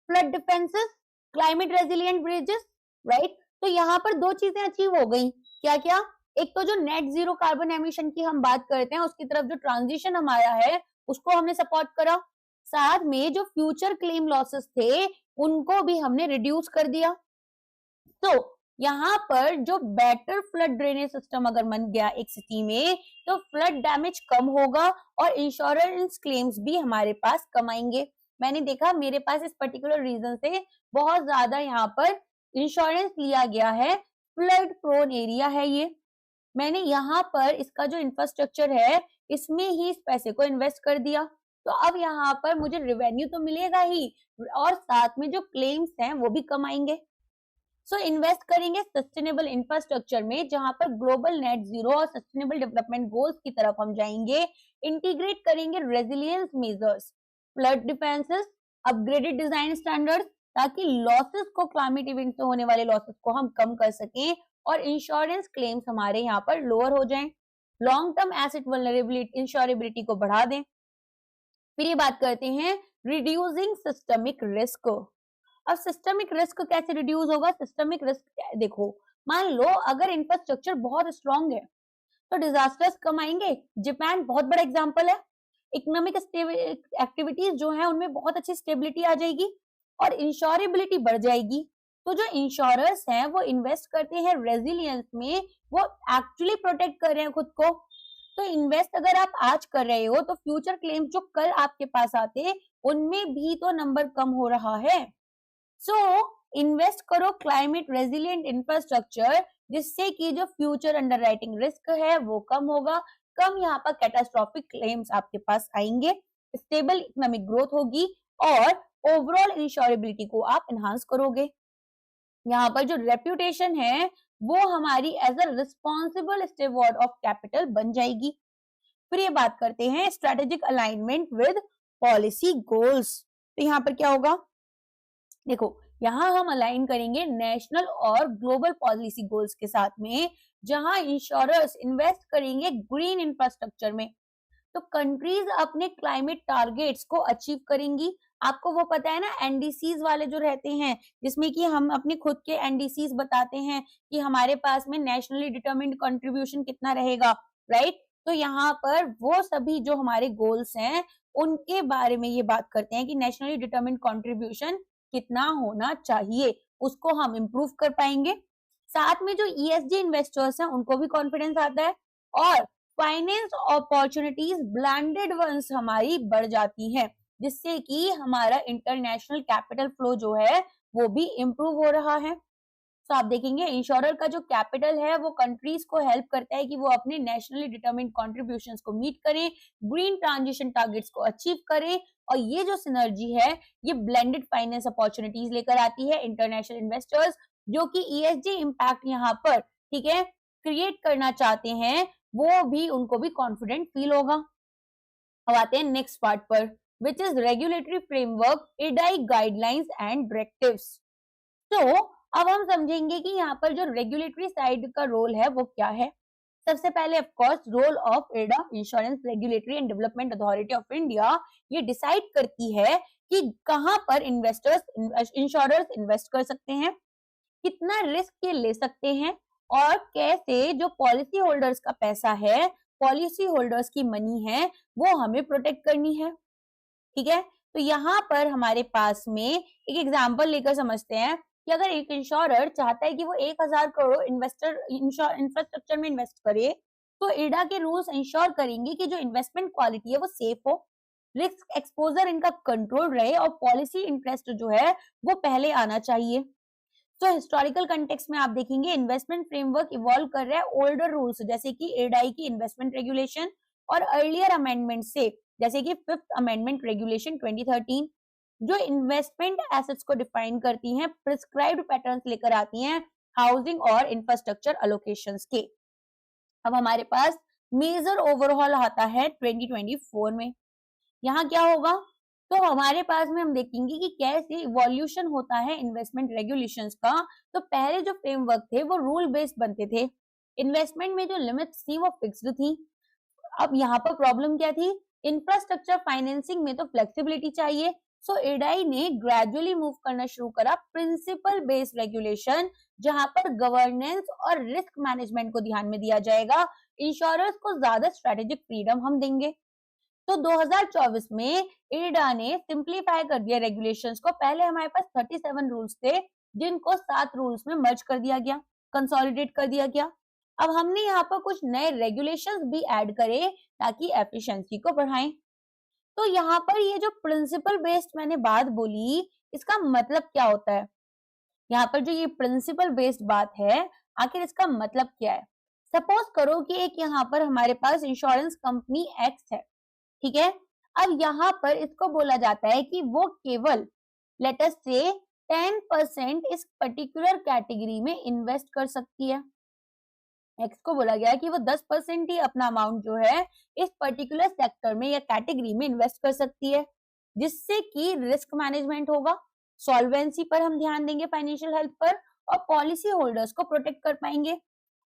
flood defences, climate resilient bridges, right. तो यहाँ पर दो चीजें अचीव हो गई, क्या क्या, एक तो जो नेट जीरो कार्बन एमिशन की हम बात करते हैं उसकी तरफ जो ट्रांजिशन हमारा है उसको हमने सपोर्ट करा, साथ में जो फ्यूचर क्लेम लॉसेस थे उनको भी हमने रिड्यूस कर दिया। तो यहाँ पर जो बेटर फ्लड ड्रेनेज सिस्टम अगर बन गया एक सिटी में तो फ्लड डैमेज कम होगा और इंश्योरेंस क्लेम्स भी हमारे पास कम आएंगे। मैंने देखा मेरे पास इस पर्टिकुलर रीजन से बहुत ज्यादा यहाँ पर इंश्योरेंस लिया गया है, फ्लड प्रोन एरिया है ये, मैंने यहाँ पर इसका जो इंफ्रास्ट्रक्चर है इसमें ही इस पैसे को इन्वेस्ट कर दिया। तो अब यहाँ पर मुझे रेवेन्यू तो मिलेगा ही और साथ में जो क्लेम्स हैं वो भी कम आएंगे। सो इन्वेस्ट करेंगे सस्टेनेबल इंफ्रास्ट्रक्चर में जहां पर ग्लोबल नेट जीरो और सस्टेनेबल डेवलपमेंट गोल्स की तरफ हम जाएंगे। इंटीग्रेट करेंगे resilience measures, flood defences, upgraded design standards, ताकि लॉसेस को, क्लाइमेट इवेंट से होने वाले लॉसेस को हम कम कर सकें और इंश्योरेंस क्लेम्स हमारे यहाँ पर लोअर हो जाएं। लॉन्ग टर्म एसेट वल्नरेबिलिटी, इंश्योरेबिलिटी को बढ़ा दें। फिर ये बात करते हैं रिड्यूसिंग सिस्टमिक रिस्क। अब सिस्टमिक रिस्क कैसे रिड्यूस होगा, सिस्टमिक रिस्क देखो, मान लो अगर इंफ्रास्ट्रक्चर बहुत स्ट्रांग है तो डिजास्टर्स कम आएंगे। जापान बहुत बड़ा एग्जांपल है, इकोनॉमिक एक्टिविटीज जो है उनमें बहुत अच्छी स्टेबिलिटी आ जाएगी और इंश्योरेबिलिटी बढ़ जाएगी। तो जो इंश्योरर्स हैं वो इन्वेस्ट करते हैं रेजिलियंस में, वो एक्चुअली प्रोटेक्ट कर रहे हैं खुद को। तो इन्वेस्ट अगर आप आज कर रहे हो तो फ्यूचर क्लेम जो कल आपके पास आते उनमें भी तो नंबर कम हो रहा है। सो इन्वेस्ट करो क्लाइमेट रेजिलिएंट इंफ्रास्ट्रक्चर जिससे कि जो फ्यूचर अंडरराइटिंग रिस्क है वो कम होगा, कम यहाँ पर कैटास्ट्रॉफिक क्लेम्स आपके पास आएंगे, स्टेबल इकोनॉमिक ग्रोथ होगी और ओवरऑल इंश्योरेबिलिटी को आप एनहांस करोगे। यहाँ पर जो रेप्यूटेशन है वो हमारी as a responsible steward of capital बन जाएगी। फिर ये बात करते हैं strategic alignment with policy goals. तो यहाँ पर क्या होगा, देखो यहाँ हम अलाइन करेंगे नेशनल और ग्लोबल पॉलिसी गोल्स के साथ में, जहां इंश्योरर्स इन्वेस्ट करेंगे ग्रीन इंफ्रास्ट्रक्चर में। तो कंट्रीज अपने क्लाइमेट टारगेट्स को अचीव करेंगी। आपको वो पता है ना एनडीसीज वाले जो रहते हैं, जिसमें कि हम अपने खुद के एनडीसीज बताते हैं कि हमारे पास में नेशनली डिटरमिन्ड कंट्रीब्यूशन कितना रहेगा, राइट। तो यहाँ पर वो सभी जो हमारे गोल्स हैं उनके बारे में ये बात करते हैं कि नेशनली डिटरमिन्ड कंट्रीब्यूशन कितना होना चाहिए, उसको हम इम्प्रूव कर पाएंगे। साथ में जो ESG इन्वेस्टर्स हैं उनको भी कॉन्फिडेंस आता है और फाइनेंस अपॉर्चुनिटीज ब्लेंडेड वंस हमारी बढ़ जाती हैं, जिससे कि हमारा इंटरनेशनल कैपिटल फ्लो जो है वो भी इम्प्रूव हो रहा है। तो आप देखेंगे इंश्योरर का जो कैपिटल है वो कंट्रीज को हेल्प करता है कि वो अपने नेशनली डिटरमिन्ड कॉन्ट्रीब्यूशंस को मीट करें, ग्रीन ट्रांजिशन टारगेट्स को अचीव करें, और ये जो सिनर्जी है ये ब्लेंडेड फाइनेंस अपॉर्चुनिटीज लेकर आती है इंटरनेशनल इन्वेस्टर्स जो कि ESG इम्पैक्ट यहाँ पर, ठीक है, क्रिएट करना चाहते हैं, वो भी उनको भी कॉन्फिडेंट फील होगा। अब आते हैं नेक्स्ट पार्ट पर, which is regulatory framework, IRDAI guidelines and directives. तो अब हम समझेंगे कि यहाँ पर जो रेगुलेटरी साइड का रोल है वो क्या है। सबसे पहले of course role of IRDA, insurance regulatory and development authority of India, ये डिसाइड करती है कि कहां पर इन्वेस्टर्स इंश्योरर्स इन्वेस्ट कर सकते हैं, कितना रिस्क ये ले सकते हैं, और कैसे जो पॉलिसी होल्डर्स का पैसा है, पॉलिसी होल्डर्स की मनी है, वो हमें प्रोटेक्ट करनी है। ठीक है, तो यहाँ पर हमारे पास में एक एग्जांपल लेकर समझते हैं कि अगर एक इंश्योरर चाहता है कि वो 1000 करोड़ इंफ्रास्ट्रक्चर में इन्वेस्ट करे, तो IRDA के रूल्स इंश्योर करेंगे कि जो इन्वेस्टमेंट क्वालिटी है वो सेफ हो, रिस्क एक्सपोजर इनका कंट्रोल रहे, और पॉलिसी इंटरेस्ट जो है वो पहले आना चाहिए। तो हिस्टोरिकल कंटेक्स्ट में आप देखेंगे इन्वेस्टमेंट फ्रेमवर्क इवॉल्व कर रहा है ओल्डर रूल्स जैसे कि IRDAI की इन्वेस्टमेंट रेगुलेशन और अर्लियर अमेंडमेंट से, जैसे कि 5th अमेंडमेंट रेगुलेशन 2013, जो इन्वेस्टमेंट एसेट्स को डिफाइन करती हैं, प्रिस्क्राइब्ड पैटर्न्स लेकर आती हैं हाउसिंग और इंफ्रास्ट्रक्चर अलोकेशंस के। अब हमारे पास मेजर ओवरऑल आता है 2024 में। यहाँ क्या होगा, तो हमारे पास में हम देखेंगे कि कैसे इवोल्यूशन होता है इन्वेस्टमेंट रेगुलेशंस का। तो पहले जो फ्रेमवर्क थे वो रूल बेस्ड बनते थे, इन्वेस्टमेंट में जो लिमिट्स थी वो फिक्स्ड थी। अब यहाँ पर प्रॉब्लम क्या थी, इंफ्रास्ट्रक्चर फाइनेंसिंग में तो फ्लेक्सिबिलिटी चाहिए। सो IRDAI ने ग्रेजुअली मूव करना शुरू करा प्रिंसिपल बेस्ड रेगुलेशन, जहां पर गवर्नेंस और रिस्क मैनेजमेंट को ध्यान में दिया जाएगा, इंश्योरर्स को ज्यादा स्ट्रेटेजिक फ्रीडम हम देंगे। तो 2024 में IRDA ने सिंप्लीफाई कर दिया रेगुलेशंस को। पहले हमारे पास 37 रूल्स थे जिनको 7 रूल्स में मर्ज कर दिया गया, कंसोलिडेट कर दिया गया। अब हमने यहाँ पर कुछ नए रेगुलेशंस भी ऐड करे ताकि एफिशिएंसी को बढ़ाएं। तो यहाँ पर ये जो प्रिंसिपल बेस्ड मैंने बात बोली, इसका मतलब क्या होता है, यहाँ पर जो ये प्रिंसिपल बेस्ड बात है आखिर इसका मतलब क्या है। सपोज करो कि एक यहाँ पर हमारे पास इंश्योरेंस कंपनी एक्स है, ठीक है। अब यहाँ पर इसको बोला जाता है कि वो केवल लेट अस से 10% इस पर्टिकुलर कैटेगरी में इन्वेस्ट कर सकती है। एक्स को बोला गया है कि वो 10% ही अपना अमाउंट जो है इस पर्टिकुलर सेक्टर में या कैटेगरी में इन्वेस्ट कर सकती है, जिससे कि रिस्क मैनेजमेंट होगा, सॉल्वेंसी पर हम ध्यान देंगे, फाइनेंशियल हेल्थ पर, और पॉलिसी होल्डर्स को प्रोटेक्ट कर पाएंगे,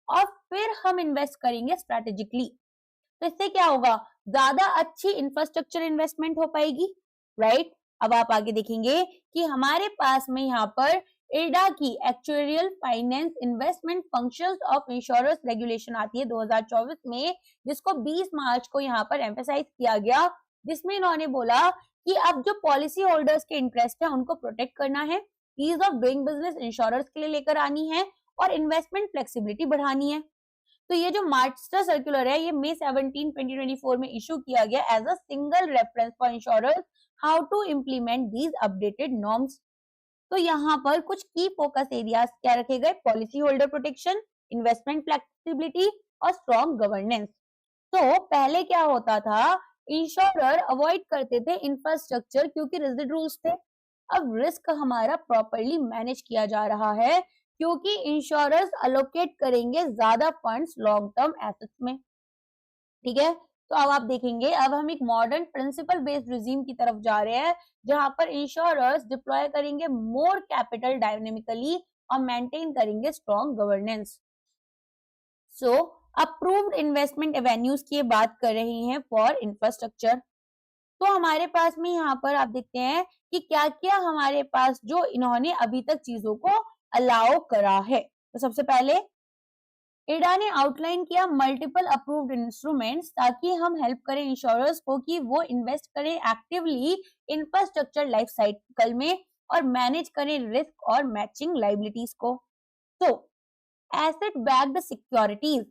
और फिर हम इन्वेस्ट करेंगे स्ट्रेटेजिकली। तो इससे क्या होगा, ज्यादा अच्छी इंफ्रास्ट्रक्चर इन्वेस्टमेंट हो पाएगी, राइट। अब आप आगे देखेंगे कि हमारे पास में यहाँ पर IRDA की actuarial finance investment functions of insurance regulation आती है 2024 में, जिसको 20 मार्च को यहाँ पर एम्फेसाइज किया गया, जिसमें इन्होंने बोला कि अब जो पॉलिसी होल्डर्स के इंटरेस्ट है उनको प्रोटेक्ट करना है, ease of doing business insurance के लिए लेकर आनी है, और इन्वेस्टमेंट फ्लेक्सिबिलिटी बढ़ानी है। तो ये जो मास्टर सर्कुलर है ये May 17, 2024 में इशू किया गया as a single reference for insurers how to implement these updated norms. तो यहाँ पर कुछ की फोकस एरियाज क्या रखे गए, policy holder protection, investment flexibility और स्ट्रॉन्ग गवर्नेंस। तो पहले क्या होता था, इंश्योरर अवॉइड करते थे इंफ्रास्ट्रक्चर क्योंकि रिजिड रूल्स थे। अब रिस्क हमारा प्रॉपर्ली मैनेज किया जा रहा है क्योंकि इंश्योरर्स अलोकेट करेंगे ज्यादा फंड्स लॉन्ग टर्म एसेट्स में, ठीक है। तो अब आप देखेंगे, अब हम एक मॉडर्न प्रिंसिपल बेस्ड रिजीम की तरफ जा रहे हैं, जहां पर इंश्योरर्स डिप्लॉय करेंगे मोर कैपिटल डायनेमिकली और मेंटेन करेंगे स्ट्रॉन्ग गवर्नेंस। सो अप्रूव्ड इन्वेस्टमेंट एवेन्यूज की बात कर रहे हैं फॉर इंफ्रास्ट्रक्चर। तो हमारे पास में यहाँ पर आप देखते हैं कि क्या क्या हमारे पास जो इन्होंने अभी तक चीजों को अलाउ करा है। तो सबसे पहले IRDA ने आउटलाइन किया मल्टीपल अप्रूव्ड इंस्ट्रूमेंट्स ताकि हम हेल्प करें इंश्योरर्स को कि वो इन्वेस्ट करें एक्टिवली इंफ्रास्ट्रक्चर लाइफ साइकिल में और मैनेज करें रिस्क और मैचिंग लाइबिलिटीज को। तो asset backed securities,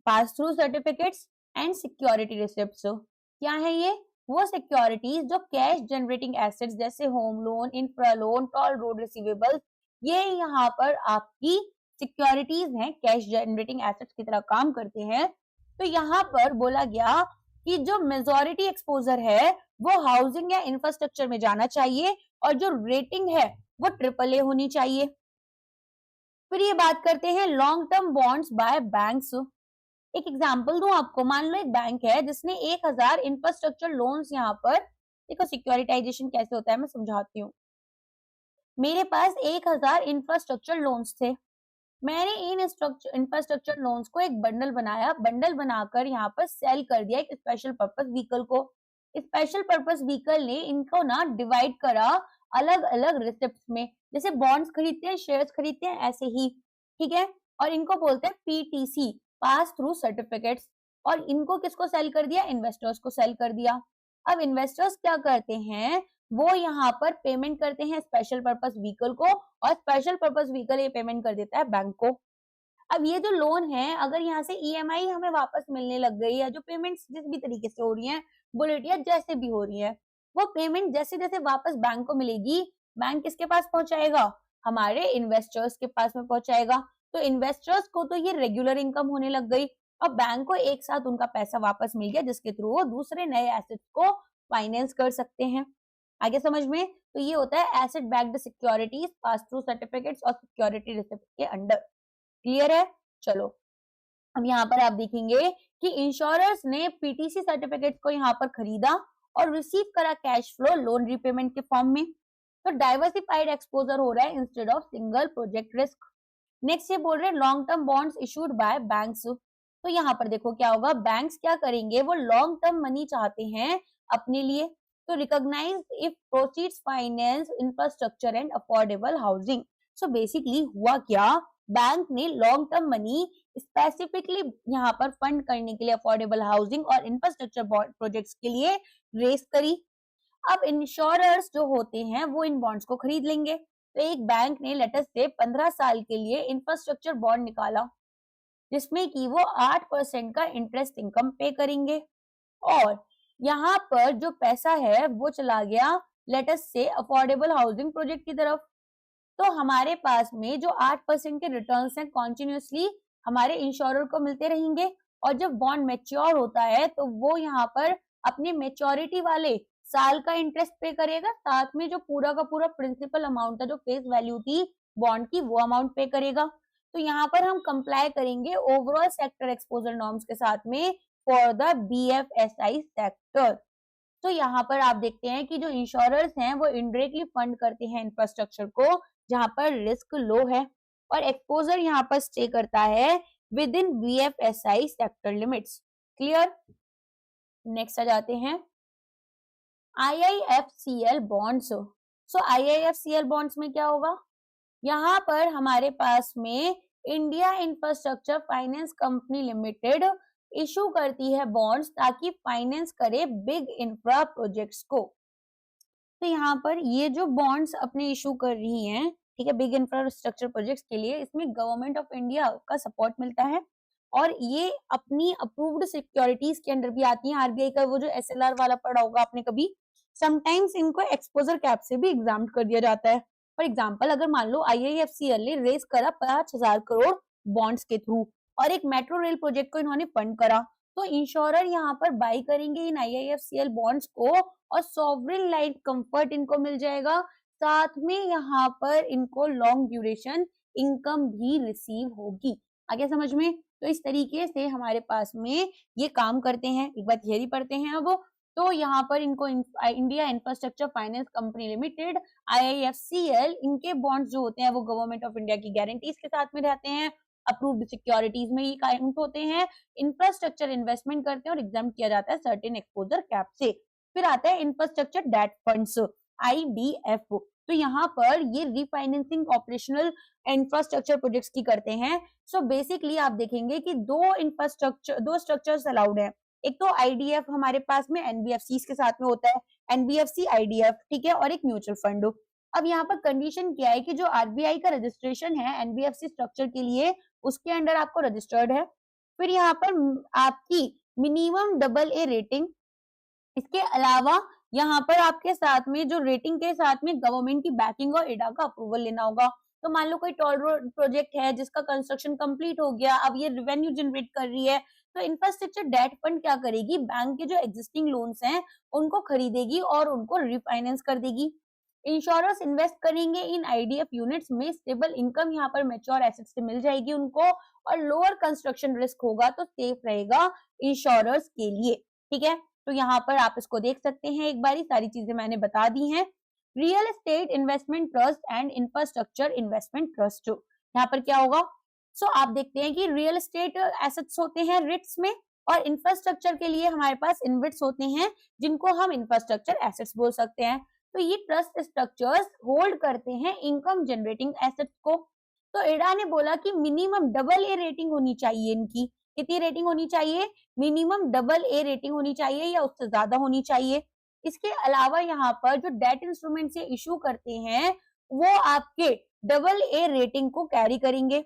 pass through certificates and security receipts. क्या है ये? वो सिक्योरिटीज जो कैश जनरेटिंग एसेट्स जैसे home loan, infra loan, toll road receivables, ये यहाँ पर आपकी सिक्योरिटीज हैं, कैश जनरेटिंग एसेट्स की तरह काम करते हैं। तो यहाँ पर बोला गया कि जो मेजॉरिटी एक्सपोजर है वो हाउसिंग या इंफ्रास्ट्रक्चर में जाना चाहिए और जो रेटिंग है वो AAA होनी चाहिए। फिर ये बात करते हैं long term bonds bye banks. एक एग्जांपल दूं आपको, मान लो एक बैंक है जिसने 1000 इंफ्रास्ट्रक्चर लोन्स यहाँ पर, देखो सिक्योरिटाइजेशन कैसे होता है मैं समझाती हूँ। मेरे पास 1000 इंफ्रास्ट्रक्चर लोन्स थे, मैंने इन इंफ्रास्ट्रक्चर लोन्स को एक बंडल बनाया, बंडल बनाकर यहाँ पर सेल कर दिया एक स्पेशल पर्पस व्हीकल को। स्पेशल पर्पस व्हीकल ने इनको ना डिवाइड करा अलग अलग रिसिप्ट में, जैसे बॉन्ड्स खरीदते हैं, शेयर्स खरीदते हैं, ऐसे ही, ठीक है। और इनको बोलते हैं पीटीसी, पास थ्रू सर्टिफिकेट्स। और इनको किसको सेल कर दिया? इन्वेस्टर्स को सेल कर दिया। अब इन्वेस्टर्स क्या करते हैं, वो यहाँ पर पेमेंट करते हैं स्पेशल पर्पस व्हीकल को, और स्पेशल पर्पस व्हीकल ये पेमेंट कर देता है बैंक को। अब ये जो लोन है, अगर यहाँ से ईएमआई हमें वापस मिलने लग गई, या जो पेमेंट्स जिस भी तरीके से हो रही हैं, बुलेट या जैसे भी हो रही है, वो पेमेंट जैसे जैसे वापस बैंक को मिलेगी, बैंक किसके पास पहुंचाएगा? हमारे इन्वेस्टर्स के पास में पहुंचाएगा। तो इन्वेस्टर्स को तो ये रेगुलर इनकम होने लग गई, और बैंक को एक साथ उनका पैसा वापस मिल गया, जिसके थ्रू वो दूसरे नए एसेट्स को फाइनेंस कर सकते हैं। आगे समझ में? तो ये होता है asset backed securities, pass through certificates और सिक्योरिटी रिसिप्ट के अंडर। क्लियर है? चलो अब यहाँ पर आप देखेंगे कि इंश्योरर्स ने पीटीसी सर्टिफिकेट को यहाँ पर खरीदा और रिसीव करा कैश फ्लो लोन रीपेमेंट के फॉर्म में। तो डाइवर्सिफाइड एक्सपोजर हो रहा है instead of single project risk. Next ये बोल रहे हैं long term bonds issued by banks. तो यहाँ पर देखो क्या होगा, बैंक्स क्या करेंगे, वो लॉन्ग टर्म मनी चाहते हैं अपने लिए। तो recognise if proceeds finance infrastructure and affordable housing. So basically हुआ क्या, बैंक ने लॉन्ग टर्म मनी स्पेसिफिकली यहाँ पर फंड करने के लिए अफोर्डेबल हाउसिंग और इंफ्रास्ट्रक्चर प्रोजेक्ट्स के लिए रेस करी। अब इंश्योरर्स जो होते हैं वो इन बॉन्ड्स को खरीद लेंगे। तो एक बैंक ने लेटर से 15 साल के लिए इंफ्रास्ट्रक्चर बॉन्ड निकाला, जिसमें कि वो 8% का इंटरेस्ट इनकम पे करेंगे, और यहाँ पर जो पैसा है वो चला गया लेटर से अफोर्डेबल हाउसिंग प्रोजेक्ट की तरफ। तो हमारे पास में जो 8% के रिटर्न्स हैं कॉन्टिन्यूसली हमारे इंश्योरर को मिलते रहेंगे, और जब बॉन्ड मैच्योर होता है तो वो यहाँ पर अपने मैच्योरिटी वाले साल का इंटरेस्ट पे करेगा, साथ में जो पूरा का पूरा प्रिंसिपल अमाउंट था, जो फेस वैल्यू थी बॉन्ड की, वो अमाउंट पे करेगा। तो यहाँ पर हम कंप्लाई करेंगे ओवरऑल सेक्टर एक्सपोजर नॉर्म्स के साथ में फॉर द BFSI सेक्टर। तो यहाँ पर आप देखते हैं कि जो इंश्योरर्स हैं वो इनडायरेक्टली फंड करते हैं इंफ्रास्ट्रक्चर को, जहां पर रिस्क लो है, और एक्सपोजर यहाँ पर स्टे करता है within BFSI sector limits. Clear? Next आ जाते हैं IIFCL bonds. So IIFCL bonds में क्या होगा, यहाँ पर हमारे पास में India infrastructure finance company limited issue करती है बॉन्ड्स ताकि फाइनेंस करे बिग इंफ्रा प्रोजेक्ट्स को। तो यहाँ पर ये जो बॉन्ड्स अपने इशू कर रही हैं, ठीक है, बिग इंफ्रास्ट्रक्चर प्रोजेक्ट्स के लिए, इसमें गवर्नमेंट ऑफ इंडिया का सपोर्ट मिलता है, और ये अपनी अप्रूव्ड सिक्योरिटीज के अंडर भी आती हैं। आरबीआई का वो जो SLR वाला पढ़ा होगा आपने कभी, समटाइम्स इनको एक्सपोजर कैप से भी एग्जाम कर दिया जाता है। फॉर एग्जाम्पल, अगर मान लो IIFCL ने रेज करा 5000 करोड़ बॉन्ड्स के थ्रू, और एक मेट्रो रेल प्रोजेक्ट को इन्होंने फंड करा, तो इंश्योरर यहाँ पर बाई करेंगे इन IIFCL बॉन्ड्स को, और सॉवरेन लाइफ कंफर्ट इनको मिल जाएगा, साथ में यहाँ पर इनको लॉन्ग ड्यूरेशन इनकम भी रिसीव होगी। आगे समझ में? तो इस तरीके से हमारे पास में ये काम करते हैं। एक बार थियरी पढ़ते हैं अब। तो यहाँ पर इनको India infrastructure finance company limited IIFCL, इनके बॉन्ड्स जो होते हैं वो गवर्नमेंट ऑफ इंडिया की गारंटीज के साथ में रहते हैं, अप्रूव्ड सिक्योरिटीज में ये काउंट होते हैं, इंफ्रास्ट्रक्चर इन्वेस्टमेंट करते हैं और एग्जाम किया जाता है सर्टेन एक्सपोजर कैप से। फिर आता है इंफ्रास्ट्रक्चर डेट फंड्स, IDF। तो यहाँ पर ये रीफाइनेंसिंग ऑपरेशनल इंफ्रास्ट्रक्चर प्रोजेक्ट्स की करते हैं। सो बेसिकली आप देखेंगे कि दो स्ट्रक्चर्स अलाउड है। एक तो IDF हमारे पास में NBFCs के साथ में होता है, NBFC IDF, ठीक है, और एक म्यूचुअल फंड। अब यहाँ पर कंडीशन क्या है कि जो आरबीआई का रजिस्ट्रेशन है एनबीएफसी स्ट्रक्चर के लिए, उसके अंडर आपको रजिस्टर्ड है। फिर यहाँ पर आपकी मिनिमम डबल ए रेटिंग, इसके अलावा यहाँ पर आपके साथ में जो रेटिंग के साथ में गवर्नमेंट की बैकिंग और एडा का अप्रूवल लेना होगा। तो मान लो कोई टोल रोड प्रोजेक्ट है जिसका कंस्ट्रक्शन कंप्लीट हो गया, अब ये रेवेन्यू जनरेट कर रही है, तो इंफ्रास्ट्रक्चर डेट फंड क्या करेगी, बैंक के जो एग्जिस्टिंग लोन्स हैं उनको खरीदेगी और उनको रिफाइनेंस कर देगी। इंश्योरेंस इन्वेस्ट करेंगे इन आईडीएफ यूनिट्स में, स्टेबल इनकम यहाँ पर मैच्योर एसेट से मिल जाएगी उनको, और लोअर कंस्ट्रक्शन रिस्क होगा तो सेफ रहेगा इंश्योरर्स के लिए। ठीक है, तो यहाँ पर आप इसको देख सकते हैं, एक बारी सारी चीजें मैंने बता दी हैं। Real estate investment trust and infrastructure investment trust, यहाँ पर क्या होगा, सो आप देखते हैं कि रियल एस्टेट एसेट्स होते हैं रिट्स में, और इंफ्रास्ट्रक्चर के लिए हमारे पास इनविट्स होते हैं जिनको हम इंफ्रास्ट्रक्चर एसेट्स बोल सकते हैं। तो ये ट्रस्ट स्ट्रक्चर्स होल्ड करते हैं इनकम जनरेटिंग एसेट्स को। तो एडा ने बोला कि मिनिमम डबल ए रेटिंग होनी चाहिए इनकी, कितनी रेटिंग होनी चाहिए, मिनिमम डबल ए रेटिंग होनी चाहिए या उससे ज्यादा होनी चाहिए। इसके अलावा यहाँ पर जो डेट इंस्ट्रूमेंट से इशू करते हैं वो आपके डबल ए रेटिंग को कैरी करेंगे,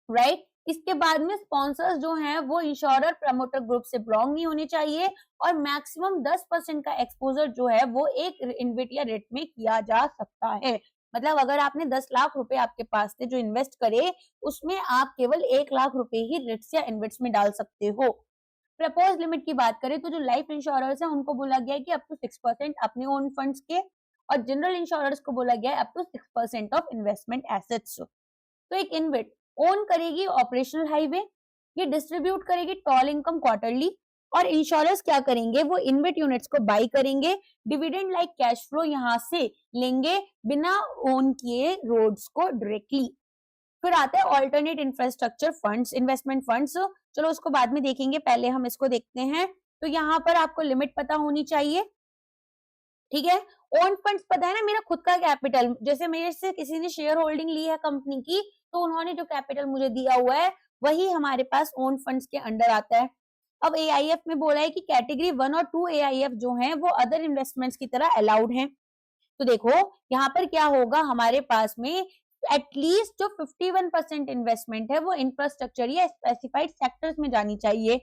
राइट। इसके बाद में स्पॉन्सर्स जो हैं वो इंश्योरर प्रमोटर ग्रुप से बिलोंग नहीं होने चाहिए, और मैक्सिमम 10% का एक्सपोजर जो है वो एक इन्वेट या रेट में किया जा सकता है। मतलब अगर आपने 10 लाख रुपए आपके पास थे जो इन्वेस्ट करे, उसमें आप केवल 1 लाख रुपए ही रिट्स या इन्वेट्स में डाल सकते हो। प्रपोज लिमिट की बात करें तो जो लाइफ इंश्योरर्स है उनको बोला गया है कि अप टू 6% अपने ओन फंड्स के, और जनरल इंश्योरर्स को बोला गया है up to 6% of investment assets. तो एक इन्वेट ओन करेगी ऑपरेशनल हाईवे, ये डिस्ट्रीब्यूट करेगी टॉल इनकम क्वार्टरली, और इंश्योरेंस क्या करेंगे, वो इन्वेट यूनिट्स को बाई करेंगे, डिविडेंड लाइक कैश फ्लो यहाँ से लेंगे बिना ओन किए रोड्स को डायरेक्टली। फिर आता है alternate infrastructure funds, investment funds, चलो उसको बाद में देखेंगे, पहले हम इसको देखते हैं। तो यहाँ पर आपको लिमिट पता होनी चाहिए, ठीक है। ओन फंड्स पता है ना, मेरा खुद का कैपिटल, जैसे मेरे से किसी ने शेयर होल्डिंग ली है कंपनी की, तो उन्होंने जो कैपिटल मुझे दिया हुआ है वही हमारे पास ओन फंड्स के अंडर आता है। अब एआईएफ में बोला है कि कैटेगरी 1 और 2 एआईएफ जो हैं वो अदर इन्वेस्टमेंट्स की तरह अलाउड हैं। तो देखो यहाँ पर क्या होगा, हमारे पास में एटलीस्ट जो 51% इन्वेस्टमेंट है वो इंफ्रास्ट्रक्चर या स्पेसिफाइड सेक्टर्स में जानी चाहिए।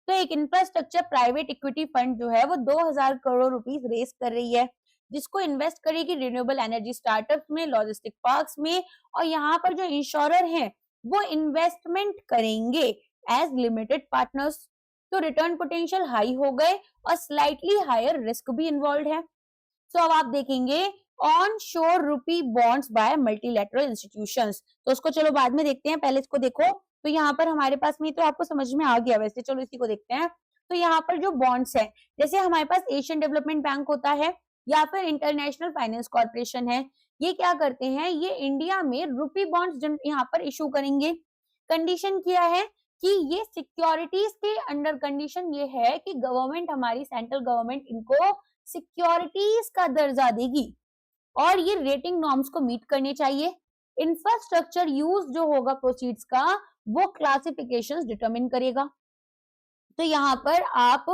तो एक इंफ्रास्ट्रक्चर प्राइवेट इक्विटी फंड जो है वो 2000 करोड़ रुपीस रेस कर रही है, जिसको इन्वेस्ट करेगी रिन्यूएबल एनर्जी स्टार्टअप्स में, लॉजिस्टिक पार्क्स में, और यहाँ पर जो इंश्योरर हैं वो इन्वेस्टमेंट करेंगे एज लिमिटेड पार्टनर्स। तो रिटर्न पोटेंशियल हाई हो गए और स्लाइटली हायर रिस्क भी इन्वॉल्व है। सो अब आप देखेंगे ऑन शोर रूपी बॉन्ड्स बाय मल्टीलैटरल इंस्टीट्यूशंस, तो उसको चलो बाद में देखते हैं, पहले इसको देखो। तो यहाँ पर हमारे पास में तो आपको समझ में आ गया वैसे, चलो इसी को देखते हैं। तो यहाँ पर जो बॉन्ड्स है, जैसे हमारे पास एशियन डेवलपमेंट बैंक होता है या फिर इंटरनेशनल फाइनेंस कॉर्पोरेशन है, ये क्या करते हैं, ये इंडिया में रूपी बॉन्ड्स यहाँ पर इशू करेंगे। कंडीशन क्या है कि ये सिक्योरिटीज के अंडर कंडीशन ये है कि गवर्नमेंट, हमारी सेंट्रल गवर्नमेंट इनको सिक्योरिटीज का दर्जा देगी और ये रेटिंग नॉर्म्स को मीट करने चाहिए। इंफ्रास्ट्रक्चर यूज जो होगा प्रोसीड्स का वो क्लासिफिकेशंस डिटरमिन करेगा। तो यहाँ पर आप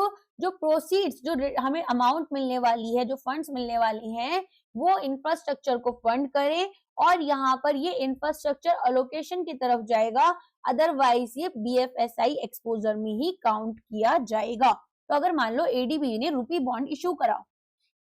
जो प्रोसीड्स, जो हमें अमाउंट मिलने वाली है, जो फंड्स मिलने वाली हैं, वो इंफ्रास्ट्रक्चर को फंड करें, और यहाँ पर ये इंफ्रास्ट्रक्चर अलोकेशन की तरफ जाएगा, अदरवाइज ये बीएफएसआई एक्सपोजर में ही काउंट किया जाएगा। तो अगर मान लो एडीबी ने रूपी बॉन्ड इशू करा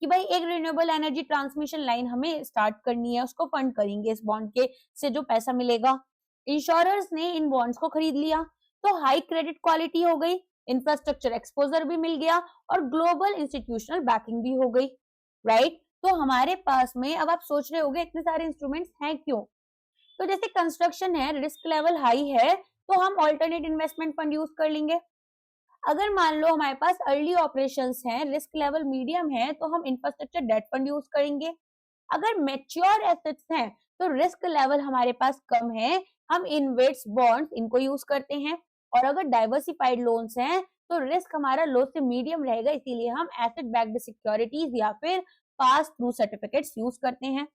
कि भाई एक रिन्यूएबल एनर्जी ट्रांसमिशन लाइन हमें स्टार्ट करनी है, उसको फंड करेंगे इस बॉन्ड के से जो पैसा मिलेगा, इंश्योरर्स ने इन बॉन्ड्स को खरीद लिया, तो हाई क्रेडिट क्वालिटी हो गई, इंफ्रास्ट्रक्चर एक्सपोजर भी मिल गया और ग्लोबल इंस्टीट्यूशनल बैकिंग भी हो गई, राइट। तो हमारे पास में, अब आप सोच रहे होंगे इतने सारे इंस्ट्रूमेंट्स हैं क्यों, तो जैसे कंस्ट्रक्शन है, रिस्क लेवल हाई है, तो हम ऑल्टरनेट इन्वेस्टमेंट फंड यूज कर लेंगे। अगर मान लो हमारे पास अर्ली ऑपरेशंस हैं, रिस्क लेवल मीडियम है, तो हम इंफ्रास्ट्रक्चर डेट फंड यूज करेंगे। अगर मैच्योर एसेट्स हैं तो रिस्क लेवल हमारे पास कम है, हम इन्वेट्स बॉन्ड्स इनको यूज करते हैं। और अगर डाइवर्सिफाइड लोन्स हैं तो रिस्क हमारा लो से मीडियम रहेगा, इसीलिए हम एसेट बैक्ड सिक्योरिटीज या फिर पास थ्रू सर्टिफिकेट्स यूज करते हैं।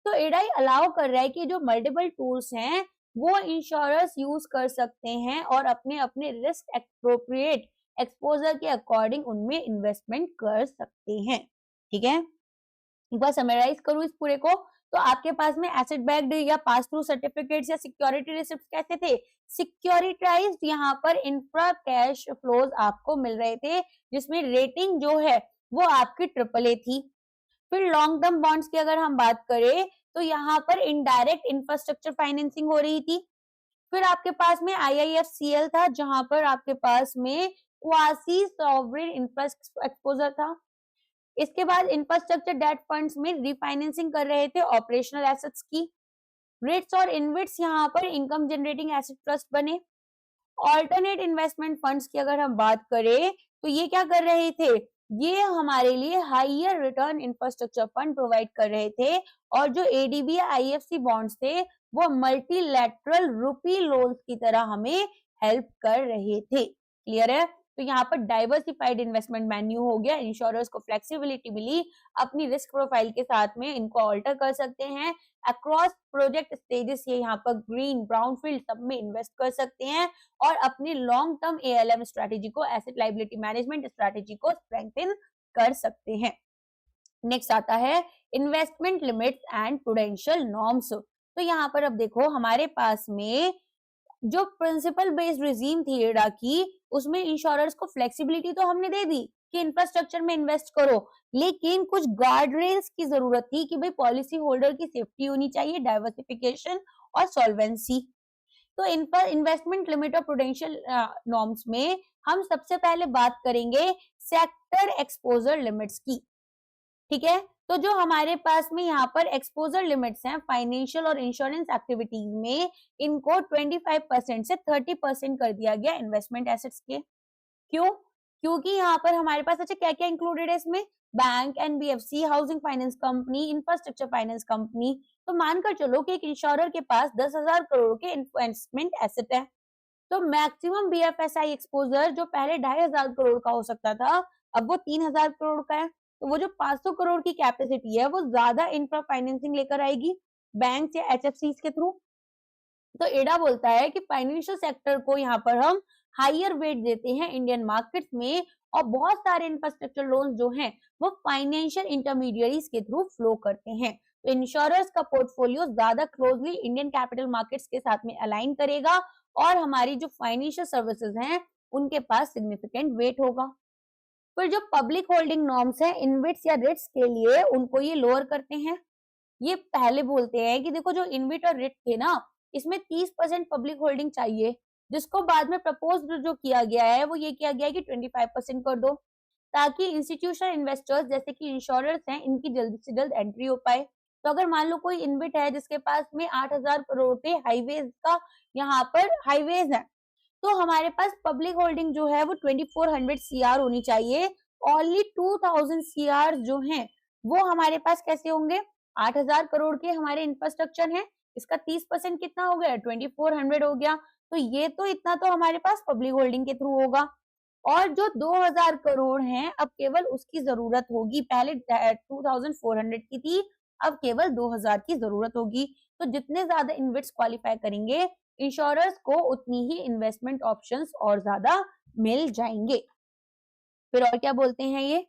तो एडाई अलाउ कर रहा है कि जो मल्टीपल टूल्स हैं वो इंश्योरर्स यूज कर सकते हैं और अपने अपने रिस्क एप्रोप्रिएट एक्सपोजर के अकॉर्डिंग उनमें इन्वेस्टमेंट कर सकते हैं, ठीक है। एक बार समराइज करूं इस पूरे को, तो आपके पास में एसेट बैक्ड या पास थ्रू सर्टिफिकेट्स या सिक्योरिटी रिसिप्ट कैसे थे, सिक्योरिटाइज्ड यहाँ पर इंफ्रा कैश फ्लोज आपको मिल रहे थे, जिसमें रेटिंग जो है वो आपकी AAA थी। फिर लॉन्ग टर्म बॉन्ड्स की अगर हम बात करें तो यहाँ पर इनडायरेक्ट इंफ्रास्ट्रक्चर फाइनेंसिंग हो रही थी। फिर आपके पास में IIFCL था, जहां पर आपके पास में क्वासी सॉवरेन इंफ्रास्ट्रक्चर एक्सपोजर था। इसके बाद इंफ्रास्ट्रक्चर डेट फंड्स में रिफाइनेंसिंग कर रहे थे ऑपरेशनल एसेट्स की। रिट्स और इनविट्स यहाँ पर इनकम जनरेटिंग एसेट ट्रस्ट बने। ऑल्टरनेट इन्वेस्टमेंट फंड्स की अगर हम बात करें तो ये क्या कर रहे थे, ये हमारे लिए higher return infrastructure fund provide कर रहे थे। और जो ADB या IFC बॉन्ड्स थे वो मल्टीलैटरल रुपी लोन्स की तरह हमें हेल्प कर रहे थे। क्लियर है? तो यहाँ पर डाइवर्सिफाइड इन्वेस्टमेंट मेन्यू हो गया, इंश्योरर्स को फ्लेक्सिबिलिटी मिली, अपनी रिस्क प्रोफाइल के साथ में इनको ऑल्टर कर सकते हैं। अक्रॉस प्रोजेक्ट स्टेजेस ये यहाँ पर ग्रीन ब्राउन फील्ड सब में इन्वेस्ट कर सकते हैं और अपनी लॉन्ग टर्म ALM स्ट्रेटेजी को, एसेट लाइबिलिटी मैनेजमेंट स्ट्रेटेजी को स्ट्रेंथन कर सकते हैं। नेक्स्ट आता है investment limits and prudential norms. तो यहाँ पर अब देखो हमारे पास में जो प्रिंसिपल बेस्ड रिजीम थी एडा की, उसमें इंश्योरर्स को फ्लेक्सिबिलिटी तो हमने दे दी कि इंफ्रास्ट्रक्चर में इन्वेस्ट करो, लेकिन कुछ गार्ड रेल्स की जरूरत थी कि भाई पॉलिसी होल्डर की सेफ्टी होनी चाहिए, डाइवर्सिफिकेशन और सॉल्वेंसी। तो इन्वेस्टमेंट लिमिट और प्रूडेंशियल नॉर्म्स में हम सबसे पहले बात करेंगे सेक्टर एक्सपोजर लिमिट्स की। ठीक है, तो जो हमारे पास में यहाँ पर एक्सपोजर लिमिट्स हैं फाइनेंशियल और इंश्योरेंस एक्टिविटीज में, इनको 25% से 30% कर दिया गया इन्वेस्टमेंट एसेट्स के। क्यों? क्योंकि यहाँ पर हमारे पास अच्छा क्या क्या इंक्लूडेड है इसमें, bank, NBFC, housing finance company, infrastructure finance company. तो मानकर चलो कि एक इंश्योरर के पास 10,000 करोड़ के इन्वेस्टमेंट एसेट है, तो मैक्सिमम BFSI एक्सपोजर जो पहले 2,500 करोड़ का हो सकता था, अब वो 3,000 करोड़ का है। तो वो जो 500 करोड़ की कैपेसिटी है वो ज्यादा इंफ्रा फाइनेंसिंग लेकर आएगी बैंक या HFCs के थ्रू। तो एडा बोलता है कि फाइनेंशियल सेक्टर को यहाँ पर हम हायर वेट देते हैं इंडियन मार्केट्स में, और बहुत सारे इंफ्रास्ट्रक्चर लोन जो हैं वो फाइनेंशियल इंटरमीडियरीज के थ्रू फ्लो करते हैं। तो इंश्योरर्स का पोर्टफोलियो ज्यादा क्लोजली इंडियन कैपिटल मार्केट्स के साथ में अलाइन करेगा और हमारी जो फाइनेंशियल सर्विसेज हैं उनके पास सिग्निफिकेंट वेट होगा। फिर जो पब्लिक होल्डिंग नॉर्म्स हैं इनविट्स या रिट्स के लिए, उनको ये लोअर करते हैं। ये पहले बोलते हैं कि देखो जो इनविट और रिट थे ना, इसमें 30% पब्लिक होल्डिंग चाहिए, जिसको बाद में प्रपोज जो किया गया है वो ये किया गया है कि 25% कर दो, ताकि इंस्टीट्यूशनल इन्वेस्टर्स जैसे कि इंश्योरर्स हैं इनकी जल्द से जल्द एंट्री हो पाए। तो अगर मान लो कोई इनविट है जिसके पास में 8,000 करोड़ पे हाईवेज का, यहाँ पर हाईवेज है, तो हमारे पास पब्लिक होल्डिंग जो है वो 2400 CR होनी चाहिए। ओनली 2000 CR जो हैं वो हमारे पास कैसे होंगे, 8,000 करोड़ के हमारे इंफ्रास्ट्रक्चर हैं, इसका 30% कितना हो गया, 2400 हो गया। तो ये तो इतना तो हमारे पास पब्लिक होल्डिंग के थ्रू होगा। और जो 2000 करोड़ हैं अब केवल उसकी जरूरत होगी, पहले 2400 की थी, अब केवल 2000 की जरूरत होगी। तो जितने ज्यादा इन्वेस्ट क्वालिफाई करेंगे इंश्योरर्स को, उतनी ही इन्वेस्टमेंट ऑप्शंस और ज्यादा मिल जाएंगे। फिर और क्या बोलते हैं ये,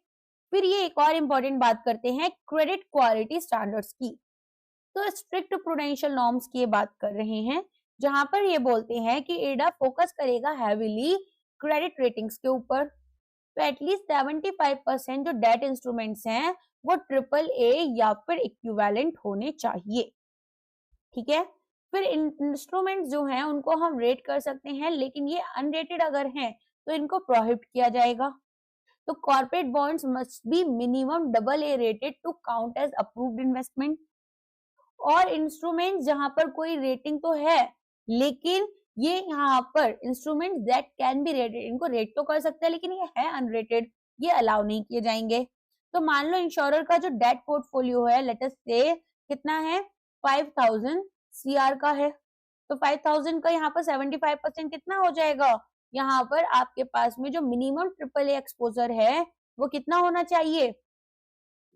फिर ये एक और इंपॉर्टेंट बात करते हैं क्रेडिट क्वालिटी स्टैंडर्ड्स की। तो स्ट्रिक्ट प्रूडेंशियल नॉर्म्स की बात कर रहे हैं, जहां पर ये बोलते हैं कि एडा फोकस करेगा हैवीली क्रेडिट रेटिंग्स के ऊपर। तो एटलीस्ट 75% जो डेट इंस्ट्रूमेंट्स हैं वो AAA या फिर इक्विवेलेंट होने चाहिए। ठीक है, फिर इंस्ट्रूमेंट्स जो हैं उनको हम रेट कर सकते हैं, लेकिन ये अनरेटेड अगर हैं तो इनको प्रोहिबिट किया जाएगा। तो corporate bonds must be minimum AA rated to count as approved investment. और इंस्ट्रूमेंट जहां पर कोई रेटिंग तो है, लेकिन ये यहाँ पर instrument that can be rated, इनको रेट तो कर सकते हैं लेकिन ये है अनरेटेड, ये अलाउ नहीं किए जाएंगे। तो मान लो इंश्योरर का जो डेट पोर्टफोलियो है लेट अस से कितना है, 5000 CR का है, तो 5000 का यहाँ पर 75% कितना हो जाएगा, यहाँ पर आपके पास में जो मिनिमम AAA एक्सपोजर है वो कितना होना चाहिए,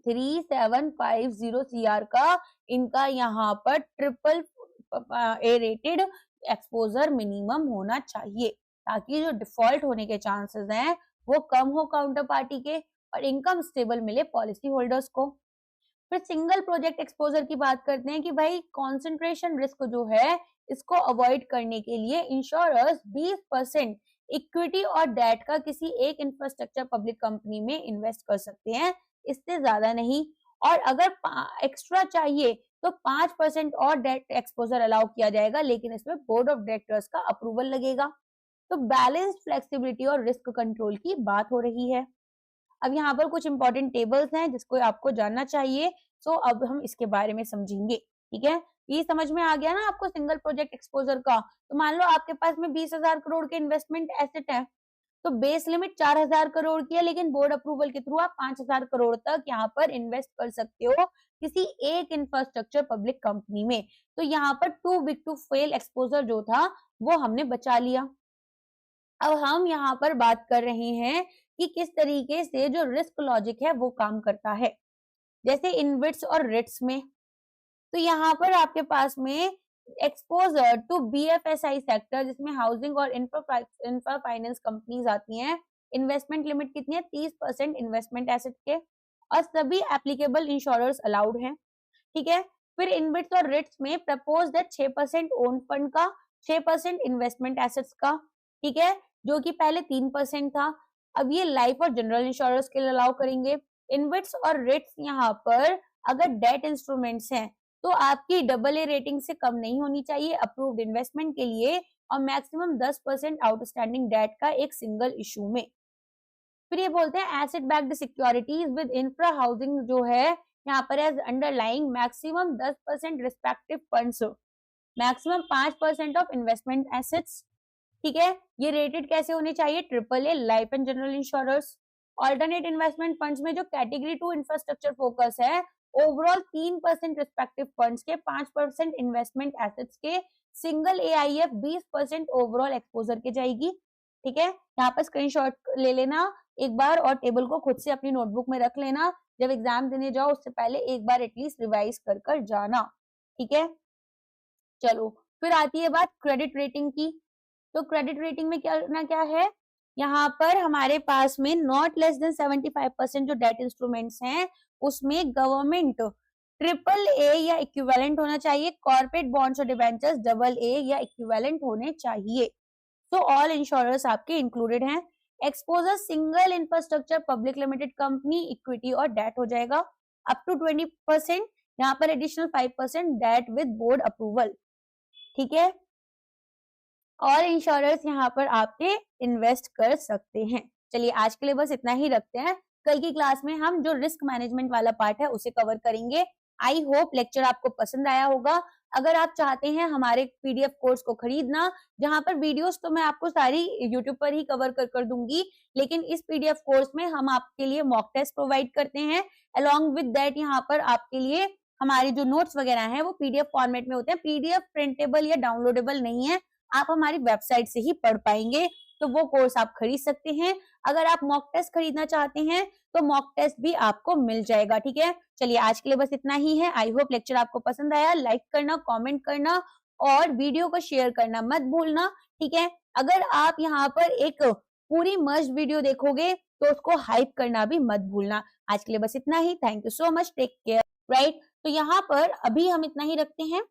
3750 CR का इनका यहाँ पर AAA रेटेड एक्सपोजर मिनिमम होना चाहिए, ताकि जो डिफॉल्ट होने के चांसेस हैं वो कम हो काउंटर पार्टी के और इनकम स्टेबल मिले पॉलिसी होल्डर्स को। फिर सिंगल प्रोजेक्ट एक्सपोजर की बात करते हैं कि भाई कॉन्सेंट्रेशन रिस्क जो है इसको अवॉइड करने के लिए इंश्योरर्स 20% इक्विटी और डेट का किसी एक इंफ्रास्ट्रक्चर पब्लिक कंपनी में इन्वेस्ट कर सकते हैं, इससे ज्यादा नहीं। और अगर एक्स्ट्रा चाहिए तो 5% और डेट एक्सपोजर अलाउ किया जाएगा, लेकिन इसमें बोर्ड ऑफ डायरेक्टर्स का अप्रूवल लगेगा। तो बैलेंस्ड फ्लेक्सिबिलिटी और रिस्क कंट्रोल की बात हो रही है। अब यहाँ पर कुछ इंपॉर्टेंट टेबल्स हैं जिसको आपको जानना चाहिए, सो अब हम इसके बारे में समझेंगे। ठीक है, ये समझ में आ गया ना आपको सिंगल प्रोजेक्ट एक्सपोजर का। तो मान लो आपके पास में 20,000 करोड़ के इन्वेस्टमेंट एसेट है, तो बेस लिमिट 4,000 करोड़ की है, लेकिन बोर्ड अप्रूवल के थ्रू आप 5,000 करोड़ तक यहाँ पर इन्वेस्ट कर सकते हो किसी एक इंफ्रास्ट्रक्चर पब्लिक कंपनी में। तो यहाँ पर too big to fail exposure जो था वो हमने बचा लिया। अब हम यहाँ पर बात कर रहे हैं कि किस तरीके से जो रिस्क लॉजिक है वो काम करता है। जैसे इनविट्स और रिट्स में, तो यहाँ पर आपके पास में एक्सपोजर टू बीएफएसआई सेक्टर, जिसमें हाउसिंग और इंफ्रा फाइनेंस कंपनीज आती हैं, इन्वेस्टमेंट लिमिट कितनी है 30% इन्वेस्टमेंट एसेट के, और सभी एप्लीकेबल इंश्योरर्स अलाउड हैं। ठीक है, फिर इनविट्स और रिट्स में प्रपोज दैट 6% ओन फंड का, 6% इन्वेस्टमेंट एसेट्स का, ठीक है, जो कि पहले 3% था। अब ये लाइफ और जनरल इंश्योरेंस के लिए अलाउ करेंगे। इनविट्स और रिट्स यहाँ पर अगर डेट इंस्ट्रूमेंट्स हैं तो आपकी AA रेटिंग से कम नहीं होनी चाहिए अप्रूव्ड इन्वेस्टमेंट के लिए, और मैक्सिमम 10% आउटस्टैंडिंग डेट का एक सिंगल इशू में। फिर ये बोलते हैं asset backed securities with infra housing जो है यहाँ पर as underlying maximum 10% respective funds, maximum 5% of investment assets. ठीक है, ये रेटेड कैसे होने चाहिए, AAA life and general insurance. Alternate investment funds में जो कैटेगरी 2 इंफ्रास्ट्रक्चर फोकस है, ओवरऑल 3% रिस्पेक्टिव फंड्स के, 5% इन्वेस्टमेंट एसेट्स के, सिंगल AIF 20% ओवरऑल एक्सपोजर के जाएगी। ठीक है, यहाँ पर स्क्रीनशॉट ले लेना एक बार और टेबल को खुद से अपनी नोटबुक में रख लेना, जब एग्जाम देने जाओ उससे पहले एक बार एटलीस्ट रिवाइज कर जाना। ठीक है, चलो फिर आती है बात क्रेडिट रेटिंग की। तो क्रेडिट रेटिंग में क्या है, यहाँ पर हमारे पास में नॉट लेस देन 75% जो डेट इंस्ट्रूमेंट्स हैं उसमें गवर्नमेंट AAA या इक्विवेलेंट होना चाहिए, कॉर्पोरेट बॉन्ड्स और डिबेंचर्स AA या इक्विवेलेंट होने चाहिए। तो ऑल इंश्योरर्स आपके इंक्लूडेड हैं। Exposure single infrastructure public limited company, equity और डेट हो जाएगा अप टू 20%, यहाँ पर additional 5% debt with board approval. ठीक है, और इंश्योरर्स यहाँ पर आपके इन्वेस्ट कर सकते हैं। चलिए आज के लिए बस इतना ही रखते हैं, कल की क्लास में हम जो रिस्क मैनेजमेंट वाला पार्ट है उसे कवर करेंगे। आई होप लेक्चर आपको पसंद आया होगा। अगर आप चाहते हैं हमारे PDF कोर्स को खरीदना, जहां पर वीडियोस तो मैं आपको सारी यूट्यूब पर ही कवर कर दूंगी, लेकिन इस PDF कोर्स में हम आपके लिए मॉक टेस्ट प्रोवाइड करते हैं। अलॉन्ग विद दैट यहाँ पर आपके लिए हमारे जो नोट्स वगैरह हैं वो PDF फॉर्मेट में होते हैं। PDF प्रिंटेबल या डाउनलोडेबल नहीं है, आप हमारी वेबसाइट से ही पढ़ पाएंगे, तो वो कोर्स आप खरीद सकते हैं। अगर आप मॉक टेस्ट खरीदना चाहते हैं तो मॉक टेस्ट भी आपको मिल जाएगा। ठीक है, चलिए आज के लिए बस इतना ही है। आई होप लेक्चर आपको पसंद आया। लाइक करना, कमेंट करना और वीडियो को शेयर करना मत भूलना। ठीक है, अगर आप यहाँ पर एक पूरी मस्ट वीडियो देखोगे तो उसको हाइप करना भी मत भूलना। आज के लिए बस इतना ही। Thank you so much, take care. Right, तो यहाँ पर अभी हम इतना ही रखते हैं।